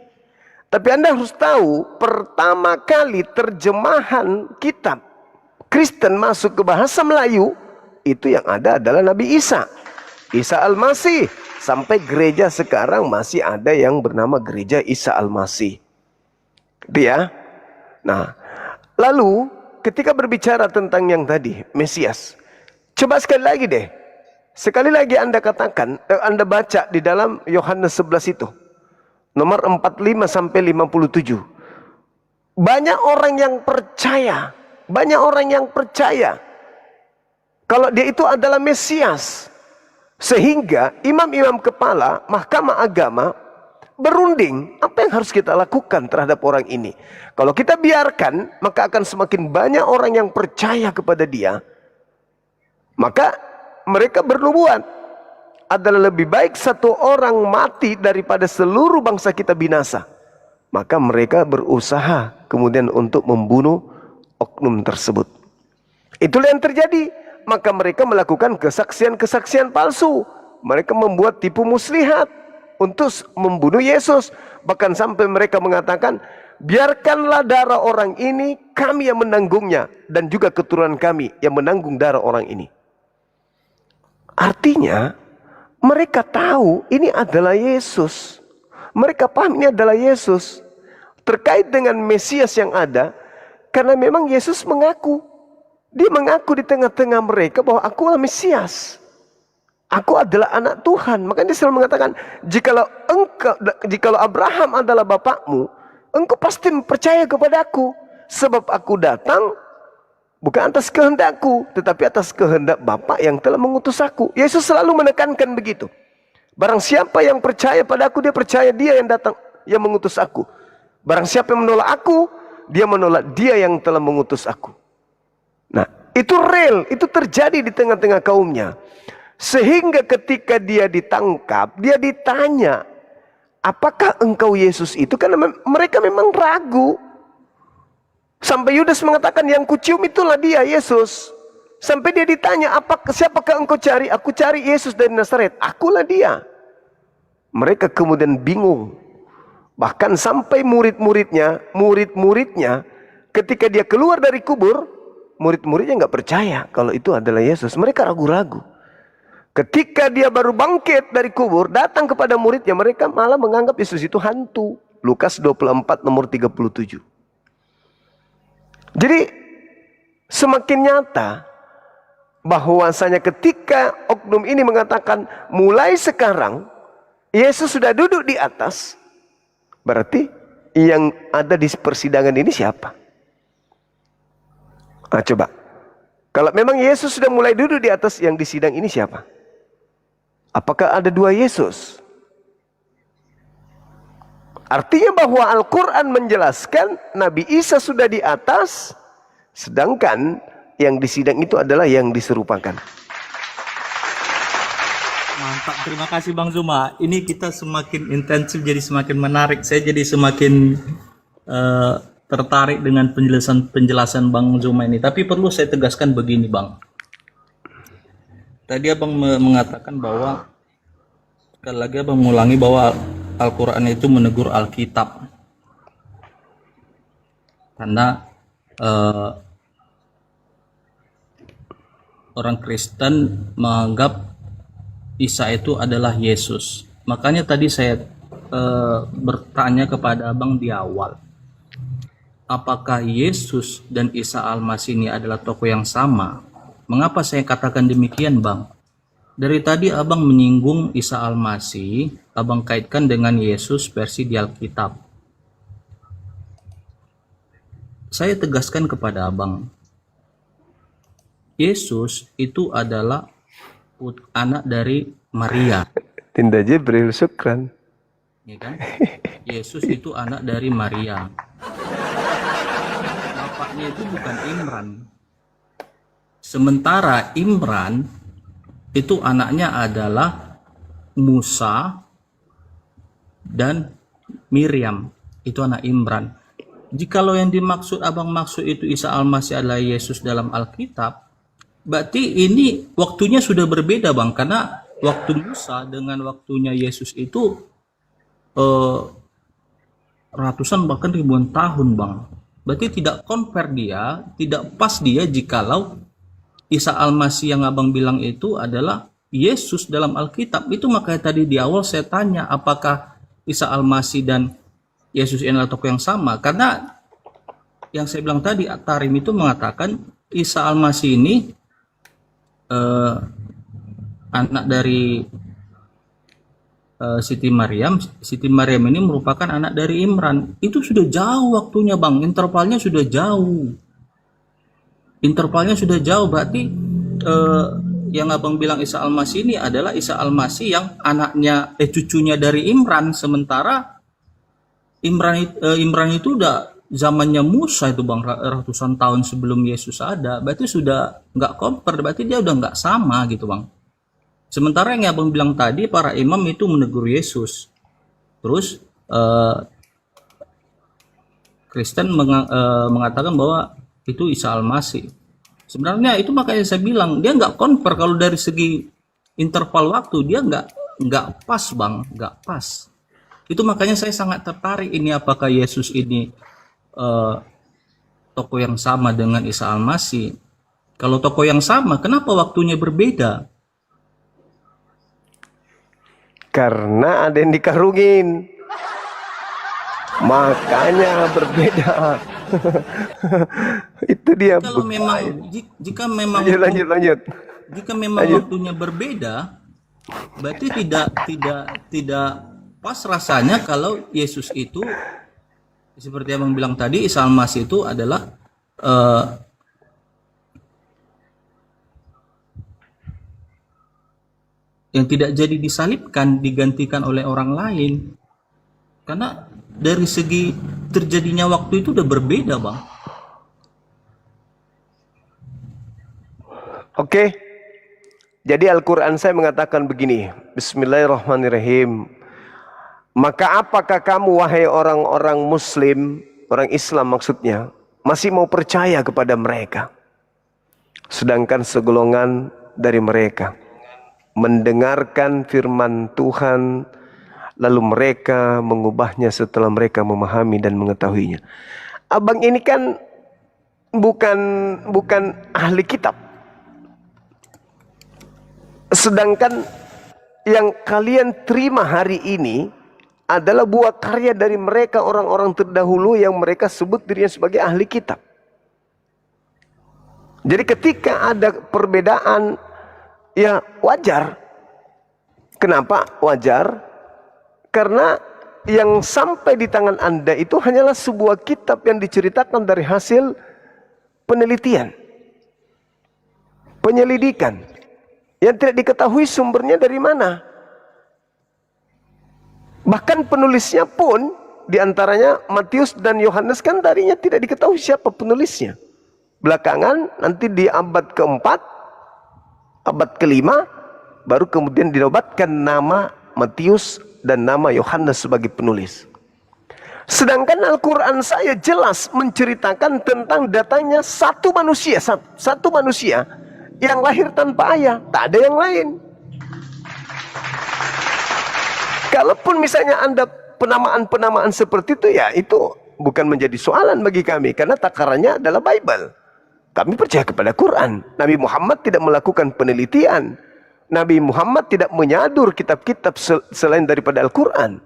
Tapi Anda harus tahu, pertama kali terjemahan kitab Kristen masuk ke bahasa Melayu, itu yang ada adalah Nabi Isa. Isa Al-Masih. Sampai gereja sekarang masih ada yang bernama gereja Isa Al-Masih. Gitu ya. Nah, lalu ketika berbicara tentang yang tadi, Mesias, coba sekali lagi deh. Sekali lagi Anda katakan, Anda baca di dalam Yohanes 11 itu. Nomor 45 sampai 57. Banyak orang yang percaya. Banyak orang yang percaya. Kalau dia itu adalah Mesias. Sehingga imam-imam kepala, mahkamah agama, berunding. Apa yang harus kita lakukan terhadap orang ini? Kalau kita biarkan, maka akan semakin banyak orang yang percaya kepada dia. Maka mereka bernubuat. Adalah lebih baik satu orang mati daripada seluruh bangsa kita binasa. Maka mereka berusaha kemudian untuk membunuh oknum tersebut. Itulah yang terjadi. Maka mereka melakukan kesaksian-kesaksian palsu. Mereka membuat tipu muslihat untuk membunuh Yesus. Bahkan sampai mereka mengatakan, biarkanlah darah orang ini, kami yang menanggungnya. Dan juga keturunan kami yang menanggung darah orang ini. Artinya, mereka tahu ini adalah Yesus. Mereka paham ini adalah Yesus. Terkait dengan Mesias yang ada. Karena memang Yesus mengaku. Dia mengaku di tengah-tengah mereka bahwa aku adalah Mesias. Aku adalah anak Tuhan. Makanya dia selalu mengatakan, jikalau Abraham adalah bapakmu, engkau pasti percaya kepada aku. Sebab aku datang bukan atas kehendakku, tetapi atas kehendak Bapa yang telah mengutus aku. Yesus selalu menekankan begitu. Barang siapa yang percaya pada aku, dia percaya dia yang datang, yang mengutus aku. Barang siapa yang menolak aku, dia menolak dia yang telah mengutus aku. Nah, itu real, itu terjadi di tengah-tengah kaumnya. Sehingga ketika dia ditangkap, dia ditanya, apakah engkau Yesus itu? Karena mereka memang ragu. Sampai Yudas mengatakan, yang kucium itulah dia, Yesus. Sampai dia ditanya, siapakah engkau cari? Aku cari Yesus dari Nazaret. Akulah dia. Mereka kemudian bingung. Bahkan sampai murid-muridnya, ketika dia keluar dari kubur, murid-muridnya nggak percaya kalau itu adalah Yesus. Mereka ragu-ragu. Ketika dia baru bangkit dari kubur, datang kepada muridnya, mereka malah menganggap Yesus itu hantu. Lukas 24 nomor 37. Jadi semakin nyata bahwasanya ketika oknum ini mengatakan mulai sekarang Yesus sudah duduk di atas, berarti yang ada di persidangan ini siapa? Nah, coba. Kalau memang Yesus sudah mulai duduk di atas, yang di sidang ini siapa? Apakah ada dua Yesus? Artinya bahwa Al-Quran menjelaskan Nabi Isa sudah di atas, sedangkan yang di sidang itu adalah yang diserupakan. Mantap, terima kasih Bang Zuma. Ini kita semakin intensif, jadi semakin menarik. Saya jadi semakin tertarik dengan penjelasan Bang Zuma ini. Tapi perlu saya tegaskan begini Bang. Tadi Abang mengatakan bahwa, sekali lagi Abang mengulangi bahwa Al-Quran itu menegur Alkitab. Karena orang Kristen menganggap Isa itu adalah Yesus. Makanya tadi saya bertanya kepada Abang di awal. Apakah Yesus dan Isa Al-Masih ini adalah tokoh yang sama? Mengapa saya katakan demikian Bang? Dari tadi Abang menyinggung Isa Al-Masih, Abang kaitkan dengan Yesus versi di Alkitab. Saya tegaskan kepada Abang, Yesus itu adalah anak dari Maria. Tinda Jibril, syukran. Ya kan? Yesus itu anak dari Maria. Bapaknya itu bukan Imran. Sementara Imran itu anaknya adalah Musa dan Miriam. Itu anak Imran. Jikalau yang dimaksud Abang maksud itu Isa Al-Masih adalah Yesus dalam Alkitab, berarti ini waktunya sudah berbeda Bang. Karena waktu Musa dengan waktunya Yesus itu ratusan bahkan ribuan tahun Bang. Berarti tidak compare dia, tidak pas dia jikalau Isa Al-Masih yang Abang bilang itu adalah Yesus dalam Alkitab. Itu makanya tadi di awal saya tanya apakah Isa Al-Masih dan Yesus ini adalah tokoh yang sama. Karena yang saya bilang tadi, At-Tarim itu mengatakan Isa Al-Masih ini anak dari Siti Maryam. Siti Maryam ini merupakan anak dari Imran. Itu sudah jauh waktunya, Bang. Intervalnya sudah jauh. Berarti yang Abang bilang Isa Al-Masih ini adalah Isa Al-Masih yang anaknya cucunya dari Imran, sementara Imran itu udah zamannya Musa itu, Bang, ratusan tahun sebelum Yesus ada. Berarti sudah nggak compare, berarti dia udah nggak sama gitu, Bang. Sementara yang Abang bilang tadi, para imam itu menegur Yesus. Terus Kristen mengatakan bahwa itu Isa Al-Masih. Sebenarnya itu makanya saya bilang dia nggak compare. Kalau dari segi interval waktu dia nggak pas, Bang, nggak pas. Itu makanya saya sangat tertarik ini, apakah Yesus ini tokoh yang sama dengan Isa Al-Masih. Kalau tokoh yang sama, kenapa waktunya berbeda? Karena ada yang dikarungin, makanya berbeda. Itu dia. Kalau memang jika memang Lanjut. jika memang waktunya berbeda, berarti tidak pas rasanya kalau Yesus itu seperti yang bilang tadi, Isa Al-Masih itu adalah yang tidak jadi disalibkan, digantikan oleh orang lain. Karena dari segi terjadinya waktu itu udah berbeda, Bang. Oke. Jadi Al-Quran saya mengatakan begini. Bismillahirrahmanirrahim. Maka apakah kamu, wahai orang-orang Muslim, orang Islam maksudnya, masih mau percaya kepada mereka? Sedangkan segolongan dari mereka mendengarkan firman Tuhan, lalu mereka mengubahnya setelah mereka memahami dan mengetahuinya. Abang ini kan bukan ahli kitab. Sedangkan yang kalian terima hari ini adalah buah karya dari mereka, orang-orang terdahulu yang mereka sebut dirinya sebagai ahli kitab. Jadi ketika ada perbedaan, ya wajar. Kenapa wajar? Karena yang sampai di tangan Anda itu hanyalah sebuah kitab yang diceritakan dari hasil penelitian, penyelidikan, yang tidak diketahui sumbernya dari mana. Bahkan penulisnya pun diantaranya Matius dan Yohanes kan darinya tidak diketahui siapa penulisnya. Belakangan nanti di abad keempat, abad kelima, baru kemudian dinobatkan nama Matius dan nama Yohanes sebagai penulis. Sedangkan Al-Quran saya jelas menceritakan tentang datangnya satu manusia yang lahir tanpa ayah, tak ada yang lain. Kalaupun misalnya Anda penamaan-penamaan seperti itu, ya itu bukan menjadi soalan bagi kami, karena takarannya adalah Bible. Kami percaya kepada Quran. Nabi Muhammad tidak melakukan penelitian. Nabi Muhammad tidak menyadur kitab-kitab selain daripada Al-Quran.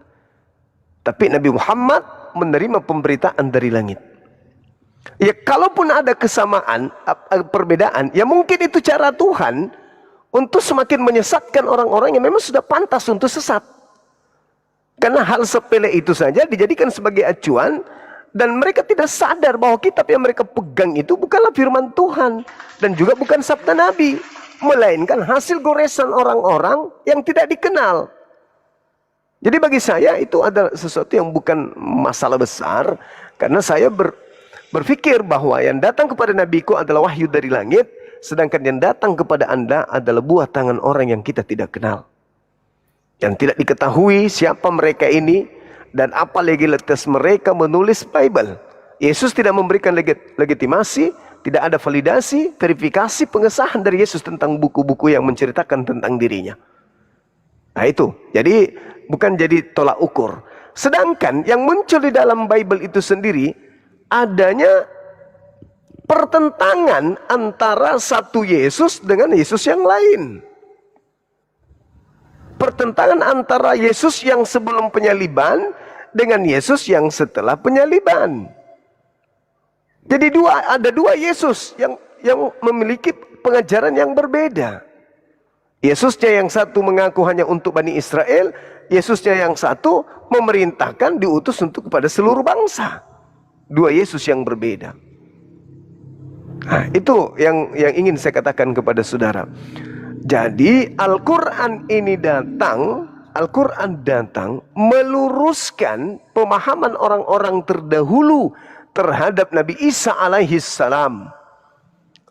Tapi Nabi Muhammad menerima pemberitaan dari langit. Ya, kalaupun ada kesamaan, perbedaan, ya mungkin itu cara Tuhan untuk semakin menyesatkan orang-orang yang memang sudah pantas untuk sesat. Karena hal sepele itu saja dijadikan sebagai acuan, dan mereka tidak sadar bahwa kitab yang mereka pegang itu bukanlah firman Tuhan dan juga bukan sabda Nabi, melainkan hasil goresan orang-orang yang tidak dikenal. Jadi bagi saya itu adalah sesuatu yang bukan masalah besar, karena saya berpikir bahwa yang datang kepada nabiku adalah wahyu dari langit, sedangkan yang datang kepada Anda adalah buah tangan orang yang kita tidak kenal, yang tidak diketahui siapa mereka ini dan apa legalitas mereka menulis Bible. Yesus tidak memberikan legitimasi, tidak ada validasi, verifikasi, pengesahan dari Yesus tentang buku-buku yang menceritakan tentang dirinya. Nah itu, jadi bukan jadi tolak ukur. Sedangkan yang muncul di dalam Bible itu sendiri, adanya pertentangan antara satu Yesus dengan Yesus yang lain. Pertentangan antara Yesus yang sebelum penyaliban dengan Yesus yang setelah penyaliban. Jadi ada dua Yesus yang memiliki pengajaran yang berbeda. Yesusnya yang satu mengaku hanya untuk Bani Israel, Yesusnya yang satu memerintahkan diutus untuk kepada seluruh bangsa. Dua Yesus yang berbeda. Nah, itu yang ingin saya katakan kepada saudara. Jadi Al-Quran datang meluruskan pemahaman orang-orang terdahulu terhadap Nabi Isa alaihi salam.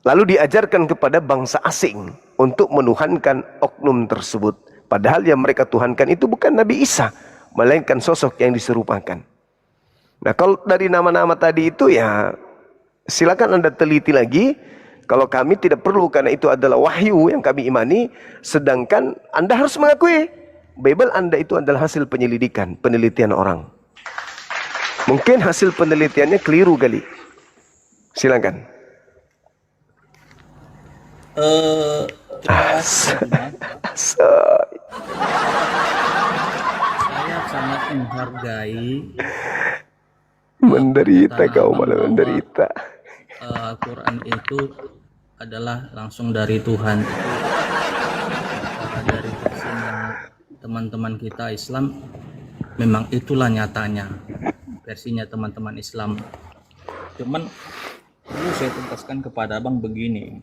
Lalu diajarkan kepada bangsa asing untuk menuhankan oknum tersebut. Padahal yang mereka tuhankan itu bukan Nabi Isa, melainkan sosok yang diserupakan. Nah, kalau dari nama-nama tadi itu ya silakan Anda teliti lagi. Kalau kami tidak perlu karena itu adalah wahyu yang kami imani. Sedangkan Anda harus mengakui Bible Anda itu adalah hasil penyelidikan, penelitian orang. Mungkin hasil penelitiannya keliru kali. Silakan. Terima kasih, Bang. Saya sangat menghargai Menderita kata kau Abang malah bahwa menderita. Al-Quran itu adalah langsung dari Tuhan. Dari versinya teman-teman kita Islam, memang itulah nyatanya versinya teman-teman Islam. Cuman perlu saya tegaskan kepada Abang begini,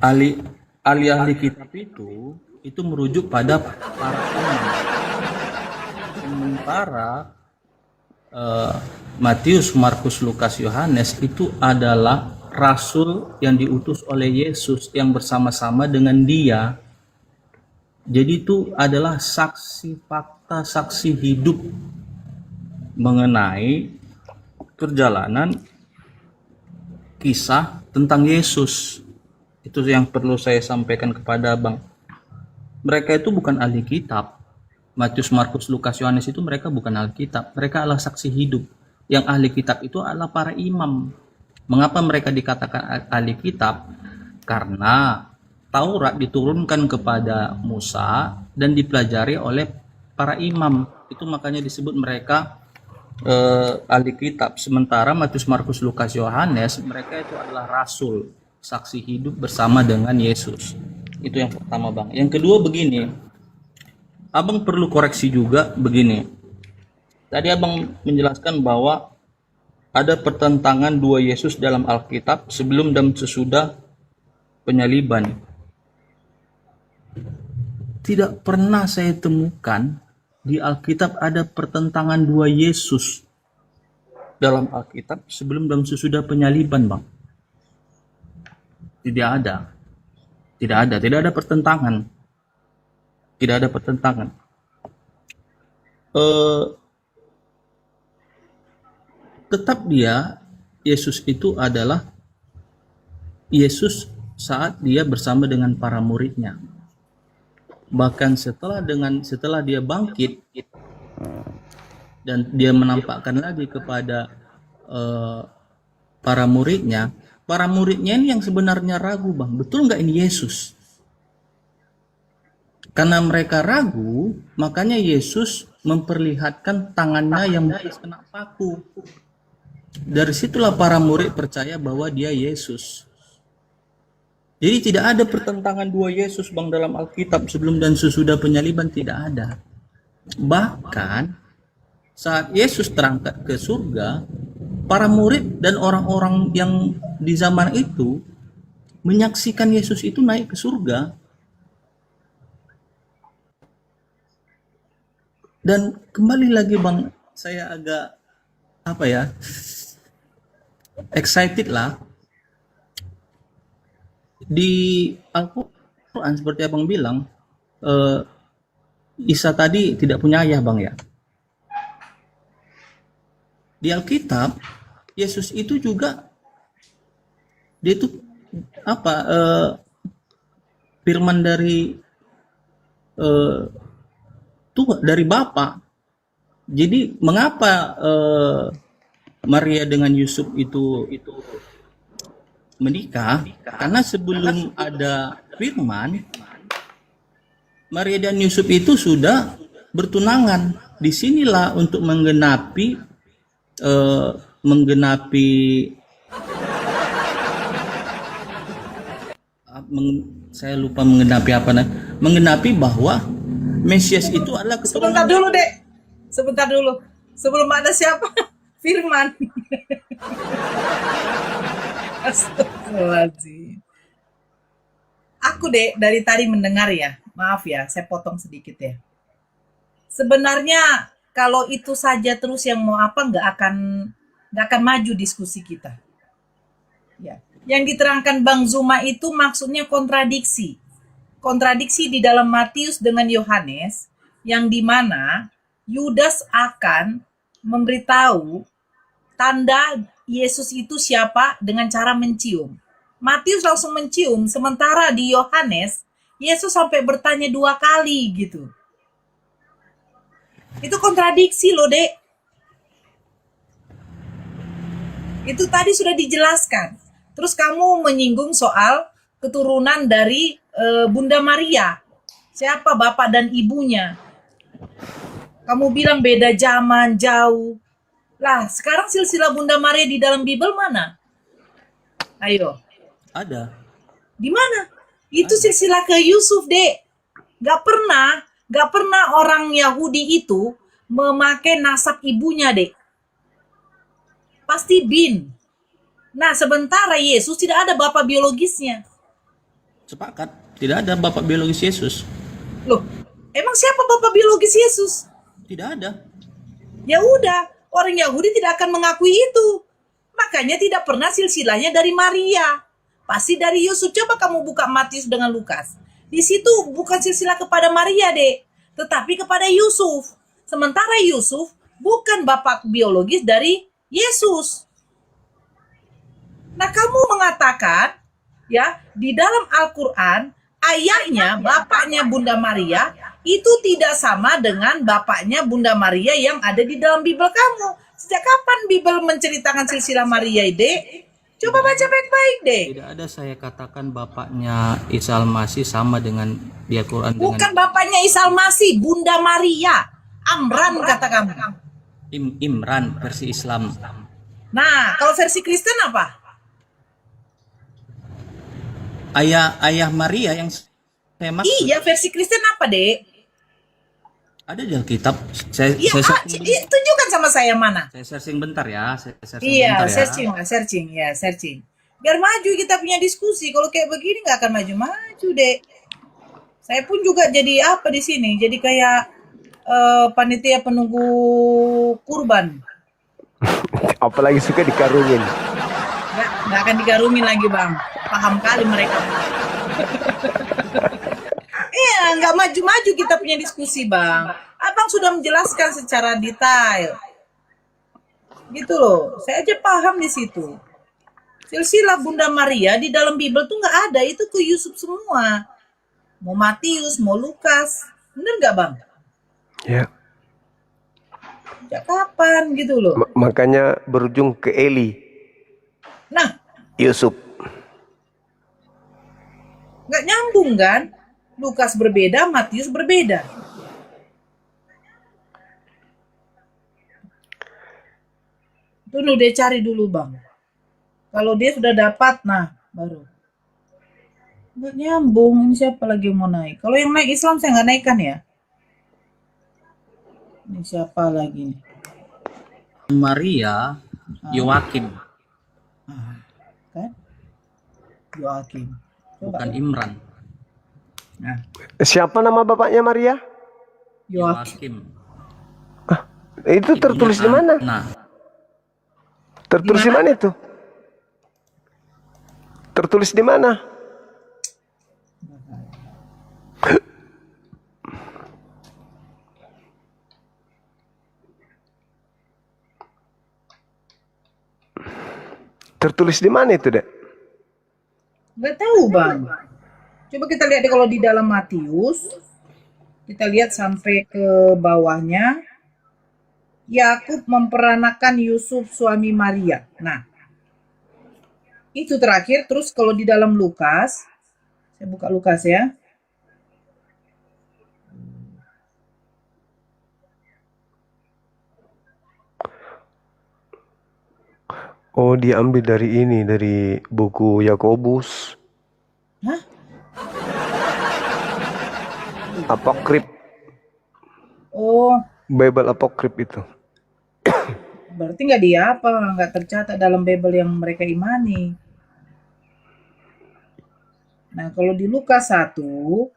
ahli-ahli kitab itu merujuk pada para imam. Sementara Matius, Markus, Lukas, Yohanes itu adalah rasul yang diutus oleh Yesus yang bersama-sama dengan dia. Jadi itu adalah saksi fakta, saksi hidup mengenai perjalanan kisah tentang Yesus. Itu yang perlu saya sampaikan kepada Abang. Mereka itu bukan ahli kitab. Matius, Markus, Lukas, Yohanes itu mereka bukan ahli kitab. Mereka adalah saksi hidup. Yang ahli kitab itu adalah para imam. Mengapa mereka dikatakan ahli kitab? Karena Taurat diturunkan kepada Musa dan dipelajari oleh para imam. Itu makanya disebut mereka ahli kitab. Sementara Matius, Markus, Lukas, Yohanes mereka itu adalah rasul, saksi hidup bersama dengan Yesus. Itu yang pertama, Bang. Yang kedua begini, Abang perlu koreksi juga begini. Tadi Abang menjelaskan bahwa ada pertentangan dua Yesus dalam Alkitab sebelum dan sesudah penyaliban. Tidak pernah saya temukan di Alkitab ada pertentangan dua Yesus dalam Alkitab sebelum dan sesudah penyaliban, Bang. Tidak ada. Tidak ada pertentangan. Tidak ada pertentangan. Tetap Yesus itu adalah Yesus saat dia bersama dengan para muridnya. Bahkan setelah dia bangkit dan dia menampakkan lagi kepada para muridnya ini yang sebenarnya ragu, Bang, betul nggak ini Yesus? Karena mereka ragu, makanya Yesus memperlihatkan tangannya yang bekas kena paku. Dari situlah para murid percaya bahwa dia Yesus. Jadi tidak ada pertentangan dua Yesus, Bang, dalam Alkitab sebelum dan sesudah penyaliban, tidak ada. Bahkan saat Yesus terangkat ke surga, para murid dan orang-orang yang di zaman itu menyaksikan Yesus itu naik ke surga. Dan kembali lagi, Bang, saya agak excited lah. Di Al-Quran seperti Abang bilang, Isa tadi tidak punya ayah, Bang, ya. Di Alkitab Yesus itu juga dia itu firman dari Tuhan, dari Bapa. Jadi mengapa Maria dengan Yusuf itu menikah? Karena sebelum ada firman, Maria dan Yusuf itu sudah bertunangan. Disinilah untuk menggenapi menggenapi saya lupa menggenapi apa nah. Menggenapi bahwa Mesias itu adalah Sebentar keturunan dulu, Dek. Sebentar dulu. Sebelum ada siapa? Firman. Astagfirullahaladzim. Aku, Dek, dari tadi mendengar ya. Maaf ya, saya potong sedikit ya. Sebenarnya kalau itu saja terus yang mau apa nggak akan maju diskusi kita. Ya. Yang diterangkan Bang Zuma itu maksudnya kontradiksi. Kontradiksi di dalam Matius dengan Yohanes yang dimana Yudas akan memberitahu tanda Yesus itu siapa dengan cara mencium. Matius langsung mencium, sementara di Yohanes Yesus sampai bertanya 2 kali gitu. Itu kontradiksi loh, Dek. Itu tadi sudah dijelaskan. Terus kamu menyinggung soal keturunan dari Bunda Maria. Siapa bapak dan ibunya? Kamu bilang beda zaman, jauh. Lah, sekarang silsilah Bunda Maria di dalam Bible mana? Ayo. ada. Di mana? Itu silsilah ke Yusuf, Dek. Gak pernah orang Yahudi itu memakai nasab ibunya, Dek. Pasti bin. Nah, sementara Yesus tidak ada bapak biologisnya. Sepakat, tidak ada bapak biologis Yesus. Loh, emang siapa bapak biologis Yesus? Tidak ada. Ya udah, orang Yahudi tidak akan mengakui itu. Makanya tidak pernah silsilahnya dari Maria. Pasti dari Yusuf. Coba kamu buka Matius dengan Lukas. Di situ bukan silsilah kepada Maria, Dek, tetapi kepada Yusuf. Sementara Yusuf bukan bapak biologis dari Yesus. Nah, kamu mengatakan ya, di dalam Al-Qur'an ayahnya, bapaknya Bunda Maria itu tidak sama dengan bapaknya Bunda Maria yang ada di dalam Bible kamu. Sejak kapan Bible menceritakan silsilah Maria, Dek? Coba baca baik-baik, Dek. Tidak ada saya katakan bapaknya Isa Al-Masih sama dengan di Al-Quran dengan Bukan bapaknya Isa Al-Masih, Bunda Maria. Amran kata kamu. Imran versi Islam. Nah, kalau versi Kristen apa? Ayah Maria yang saya maksud. Iya, versi Kristen apa, Dek? Ada di Alkitab. Saya Iya, tunjukkan sama saya mana. Saya searching bentar ya. Iya, bentar ya. searching. Biar maju kita punya diskusi. Kalau kayak begini nggak akan maju, Dek. Saya pun juga jadi apa di sini? Jadi kayak panitia penunggu kurban. Apalagi suka dikarungin. Nggak akan dikarungin lagi, Bang. Paham kali mereka. Iya, nggak maju-maju kita punya diskusi, Bang. Abang sudah menjelaskan secara detail. Gitu loh. Saya aja paham di situ. Silsilah Bunda Maria di dalam Bible tuh nggak ada. Itu ke Yusuf semua. Mau Matius, mau Lukas. Bener nggak, Bang? Ya. Sejak kapan gitu loh. Makanya berujung ke Eli. Nah, Yusuf. nggak nyambung kan? Lukas berbeda, Matius berbeda. Tunggu deh, cari dulu, Bang. Kalau dia sudah dapat, nah baru. Nggak nyambung, ini siapa lagi yang mau naik? Kalau yang naik Islam saya nggak naikkan ya. Ini siapa lagi nih? Maria Yoakim, Kan? Yoakim. Coba. bukan Imran. Nah, Siapa nama bapaknya Maria? Yoakim. Yoakim. Itu tertulis di mana? Nah, Tertulis di mana itu? Tertulis di mana? Tertulis di mana itu, Dek? Nggak tahu, Bang. Coba kita lihat deh kalau di dalam Matius. Kita lihat sampai ke bawahnya. Yakub memperanakan Yusuf suami Maria. Nah, itu terakhir. Terus kalau di dalam Lukas, saya buka Lukas ya. Oh, diambil dari ini, dari buku Yakobus. Hah? Apokrip, Oh, Bible apokrip itu. berarti nggak tercatat dalam Bible yang mereka imani. Nah, kalau di Lukas 1,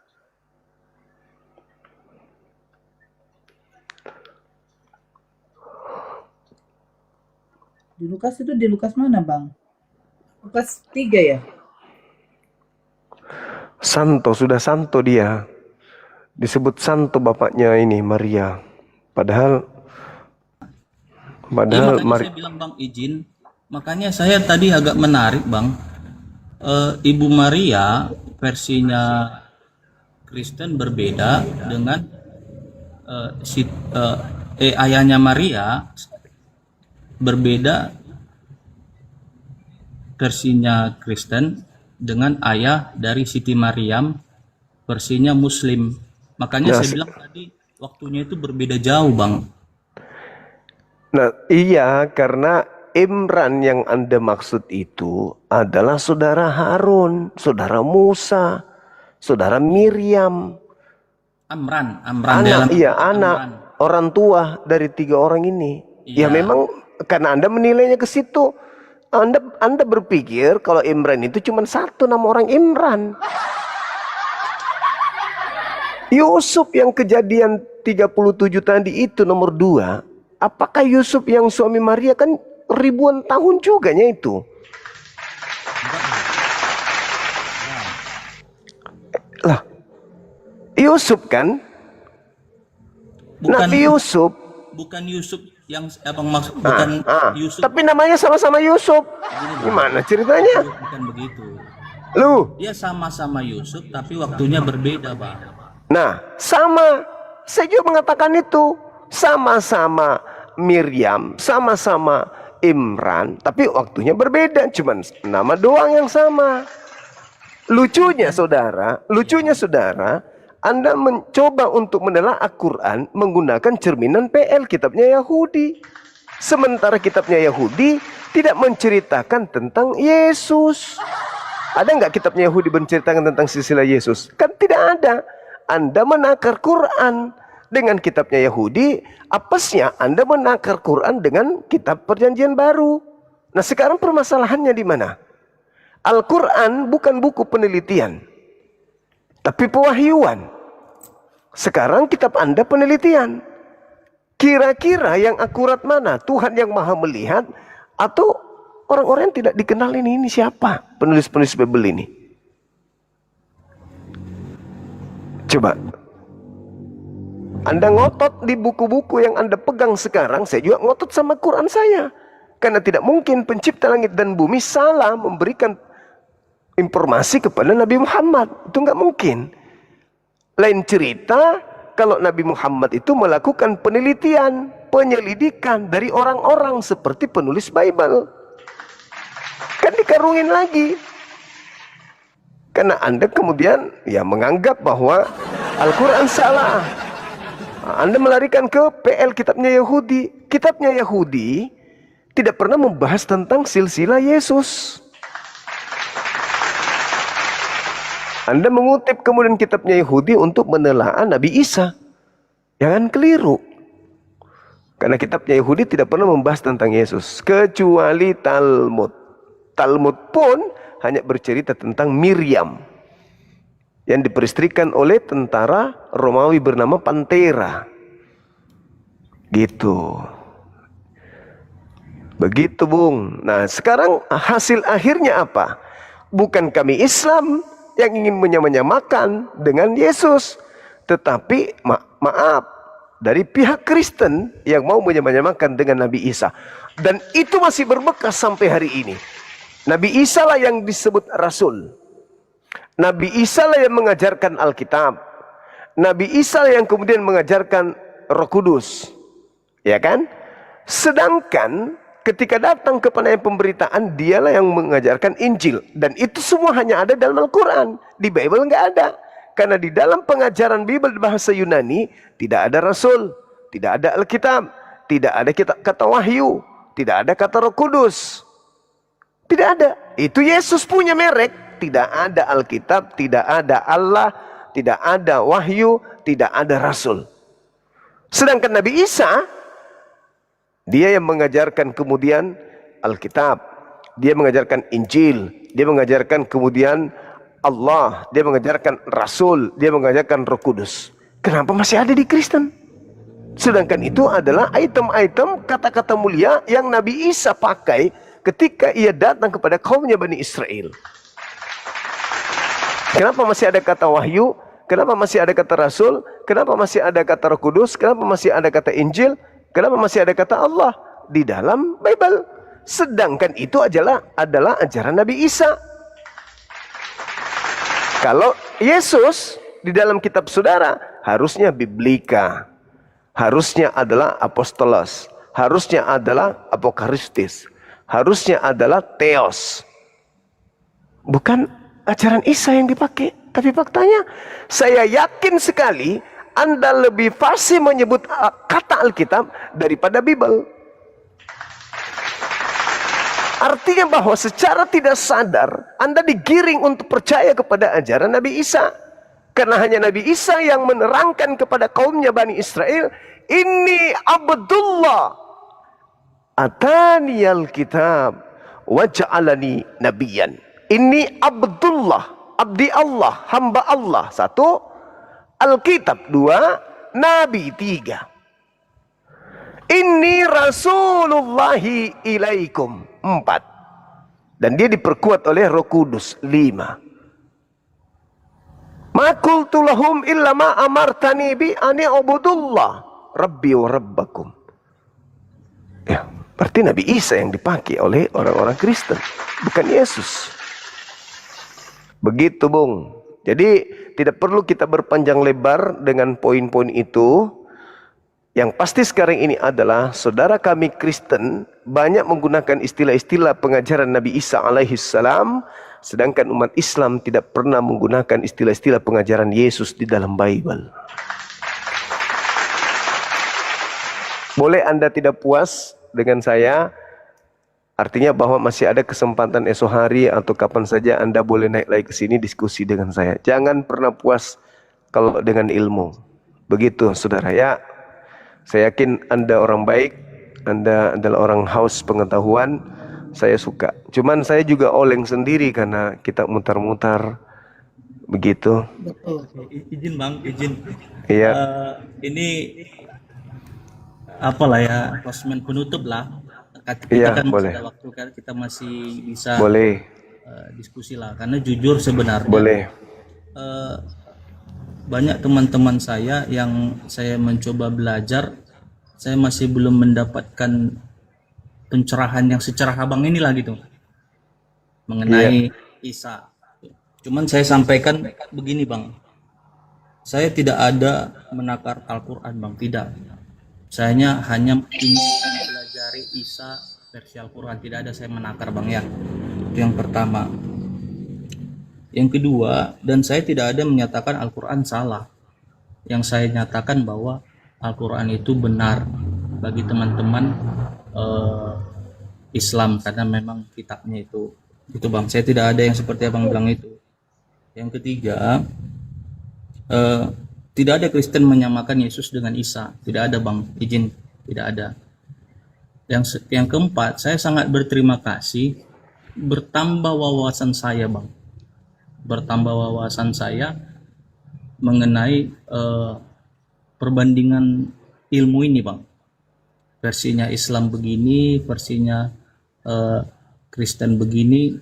di Lukas mana, Bang? Lukas 3 ya? Sudah santo dia. Disebut santo bapaknya ini, Maria. Padahal Iya, makanya saya bilang Bang izin. Makanya saya tadi agak menarik Bang. Ibu Maria versinya Kristen berbeda dengan ayahnya Maria berbeda versinya Kristen dengan ayah dari Siti Maryam versinya Muslim. Makanya saya bilang tadi waktunya itu berbeda jauh Bang. Nah, iya, karena Imran yang Anda maksud itu adalah saudara Harun, saudara Musa, saudara Miriam. Amran Anak, iya, anak orang tua dari 3 orang ini. Ya memang karena Anda menilainya ke situ. Anda berpikir kalau Imran itu cuma satu nama orang Imran. Yusuf yang kejadian 37 tadi itu nomor 2. Apakah Yusuf yang suami Maria kan ribuan tahun juga itu? Lah, Yusuf kan? Nabi Yusuf. Bukan Yusuf yang abang maksud, bukan Yusuf. Tapi namanya sama-sama Yusuf. Gimana ceritanya? Bukan begitu. Lu? Dia sama-sama Yusuf, tapi waktunya berbeda, Bang. Nah, sama. Saya juga mengatakan itu. Sama-sama Miriam, sama-sama Imran, tapi waktunya berbeda, cuman nama doang yang sama. Lucunya saudara, Anda mencoba untuk menelaah Al-Quran menggunakan cerminan PL, kitabnya Yahudi. Sementara kitabnya Yahudi tidak menceritakan tentang Yesus. Ada nggak kitabnya Yahudi menceritakan tentang silsilah Yesus? Kan tidak ada. Anda menakar Quran dengan kitabnya Yahudi, apesnya Anda menakar Quran dengan kitab Perjanjian Baru. Nah, sekarang permasalahannya di mana? Al-Quran bukan buku penelitian, tapi pewahyuan. Sekarang kitab Anda penelitian. Kira-kira yang akurat mana? Tuhan yang Maha Melihat atau orang-orang yang tidak dikenal ini siapa? Penulis-penulis Bible ini. Coba. Anda ngotot di buku-buku yang Anda pegang sekarang, saya juga ngotot sama Quran saya. Karena tidak mungkin pencipta langit dan bumi salah memberikan informasi kepada Nabi Muhammad. Itu nggak mungkin. Lain cerita kalau Nabi Muhammad itu melakukan penelitian, penyelidikan dari orang-orang seperti penulis Bible. Kan dikarungin lagi. Karena Anda kemudian ya menganggap bahwa Al-Quran salah. Anda melarikan ke PL kitabnya Yahudi. Kitabnya Yahudi tidak pernah membahas tentang silsilah Yesus. Anda mengutip kemudian kitabnya Yahudi untuk menelaah Nabi Isa. Jangan keliru. Karena kitabnya Yahudi tidak pernah membahas tentang Yesus. Kecuali Talmud. Talmud pun hanya bercerita tentang Miriam yang diperistrikan oleh tentara Romawi bernama Pantera. Gitu. Begitu, Bung. Nah, sekarang hasil akhirnya apa? Bukan kami Islam yang ingin menyamakan dengan Yesus, tetapi maaf, dari pihak Kristen yang mau menyamakan dengan Nabi Isa. Dan itu masih berbekas sampai hari ini. Nabi Isa lah yang disebut Rasul. Nabi Isa lah yang mengajarkan Alkitab. Nabi Isa lah yang kemudian mengajarkan Roh Kudus. Ya kan? Sedangkan ketika datang kepada yang pemberitaan, dialah yang mengajarkan Injil. Dan itu semua hanya ada dalam Al-Quran. Di Bible nggak ada. Karena di dalam pengajaran Bible bahasa Yunani, tidak ada Rasul, tidak ada Alkitab, tidak ada kata wahyu, tidak ada kata Roh Kudus. Tidak ada. Itu Yesus punya merek. Tidak ada Alkitab, tidak ada Allah, tidak ada wahyu, tidak ada rasul. Sedangkan Nabi Isa, dia yang mengajarkan kemudian Alkitab, dia mengajarkan Injil, dia mengajarkan kemudian Allah, dia mengajarkan Rasul, dia mengajarkan Roh Kudus. Kenapa masih ada di Kristen? Sedangkan itu adalah item-item kata-kata mulia yang Nabi Isa pakai ketika ia datang kepada kaumnya Bani Israel. Kenapa masih ada kata wahyu? Kenapa masih ada kata Rasul? Kenapa masih ada kata Roh Kudus? Kenapa masih ada kata Injil? Kenapa masih ada kata Allah di dalam Bible? Sedangkan itu adalah ajaran Nabi Isa. Kalau Yesus di dalam kitab saudara harusnya biblika, harusnya adalah apostolos, harusnya adalah apokaristis, harusnya adalah theos. Bukan ajaran Isa yang dipakai. Tapi faktanya saya yakin sekali Anda lebih fasih menyebut kata Alkitab daripada Bible. Artinya bahwa secara tidak sadar Anda digiring untuk percaya kepada ajaran Nabi Isa. Karena hanya Nabi Isa yang menerangkan kepada kaumnya Bani Israel, "Inni Abdullah ataniyal kitab wa ja'alani nabiyan." Ini Abdullah, abdi Allah, hamba Allah. 1, Alkitab. 2, Nabi. 3, Inni Rasulullahi ilaikum. 4, dan dia diperkuat oleh Roh Kudus. 5, Ma qultu lahum illa ma amartani bi ani ubudullah rabbi wa rabbakum. Ya, berarti Nabi Isa yang dipakai oleh orang-orang Kristen, bukan Yesus. Begitu, Bung. Jadi tidak perlu kita berpanjang lebar dengan poin-poin itu. Yang pasti sekarang ini adalah saudara kami Kristen banyak menggunakan istilah-istilah pengajaran Nabi Isa alaihi salam, sedangkan umat Islam tidak pernah menggunakan istilah-istilah pengajaran Yesus di dalam Bible. Boleh Anda tidak puas dengan saya, artinya bahwa masih ada kesempatan esok hari atau kapan saja Anda boleh naik lagi ke sini diskusi dengan saya. Jangan pernah puas kalau dengan ilmu. Begitu saudara ya. Saya yakin Anda orang baik, Anda adalah orang haus pengetahuan. Saya suka. Cuman saya juga oleng sendiri karena kita mutar-mutar begitu. Betul. Izin Bang, izin. Iya. Ini apalah ya, closement penutup lah. Kita Iya, kan masih boleh. ada waktu kan, kita masih bisa Boleh. diskusi lah. Karena jujur sebenarnya Boleh. banyak teman-teman saya yang saya mencoba belajar, saya masih belum mendapatkan pencerahan yang secerah abang inilah gitu mengenai Isa. Cuman saya sampaikan begini Bang, saya tidak ada menakar Al-Quran Bang, tidak. Saya hanya ingin mempelajari Isa versi Al-Quran, tidak ada saya menakar Bang ya. Itu yang pertama. Yang kedua, dan saya tidak ada menyatakan Al-Quran salah. Yang saya nyatakan bahwa Al-Quran itu benar bagi teman-teman Islam, karena memang kitabnya itu Bang. Saya tidak ada yang seperti abang bilang itu. Yang ketiga, tidak ada Kristen menyamakan Yesus dengan Isa. Tidak ada Bang, izin, tidak ada. Yang keempat, saya sangat berterima kasih bertambah wawasan saya Bang. Bertambah wawasan saya mengenai perbandingan ilmu ini Bang. Versinya Islam begini, versinya Kristen begini,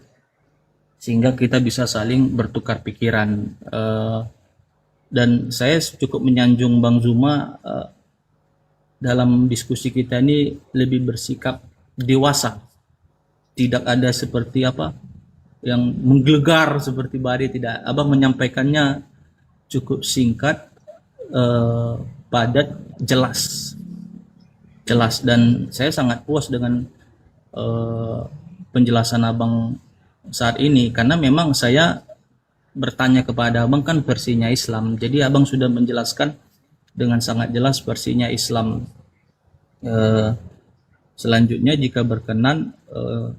sehingga kita bisa saling bertukar pikiran. Dan saya cukup menyanjung Bang Zuma dalam diskusi kita ini lebih bersikap dewasa. Tidak ada seperti apa yang menggelegar seperti Bari, tidak. Abang menyampaikannya cukup singkat, padat, jelas, dan saya sangat puas dengan penjelasan abang saat ini, karena memang saya bertanya kepada abang kan versinya Islam, jadi abang sudah menjelaskan dengan sangat jelas versinya Islam. selanjutnya jika berkenan,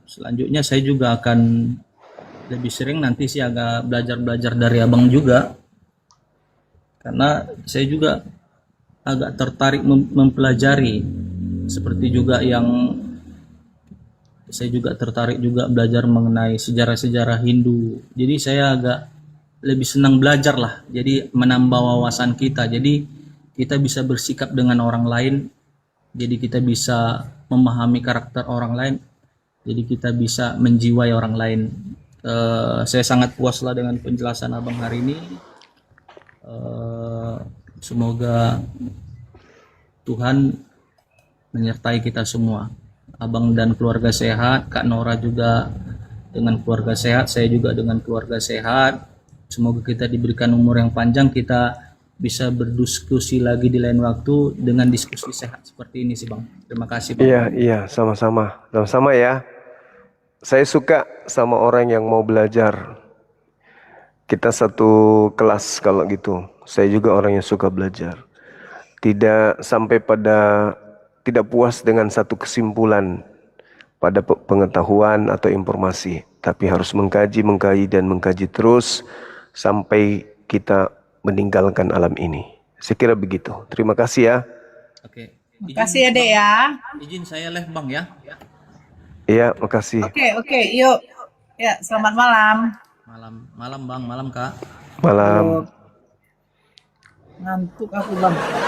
selanjutnya saya juga akan lebih sering nanti sih agak belajar-belajar dari abang juga, karena saya juga agak tertarik mempelajari, seperti juga yang saya juga tertarik juga belajar mengenai sejarah-sejarah Hindu. Jadi saya agak lebih senang belajar lah, jadi menambah wawasan kita, jadi kita bisa bersikap dengan orang lain, jadi kita bisa memahami karakter orang lain, jadi kita bisa menjiwai orang lain. Saya sangat puas lah dengan penjelasan abang hari ini. Semoga Tuhan menyertai kita semua. Abang dan keluarga sehat, Kak Nora juga dengan keluarga sehat, saya juga dengan keluarga sehat. Semoga kita diberikan umur yang panjang, kita bisa berdiskusi lagi di lain waktu dengan diskusi sehat seperti ini sih Bang. Terima kasih Bang. Iya, sama-sama. Sama-sama ya. Saya suka sama orang yang mau belajar. Kita satu kelas kalau gitu. Saya juga orang yang suka belajar. Tidak sampai pada tidak puas dengan satu kesimpulan pada pengetahuan atau informasi, tapi harus mengkaji dan mengkaji terus sampai kita meninggalkan alam ini. Saya kira begitu. Terima kasih ya. Oke. Terima kasih ya, Dek ya. Izin saya live Bang ya. Iya, makasih. Oke, yuk. Ya, selamat malam. Malam Bang, malam Kak. Malam. Ngantuk aku, Bang.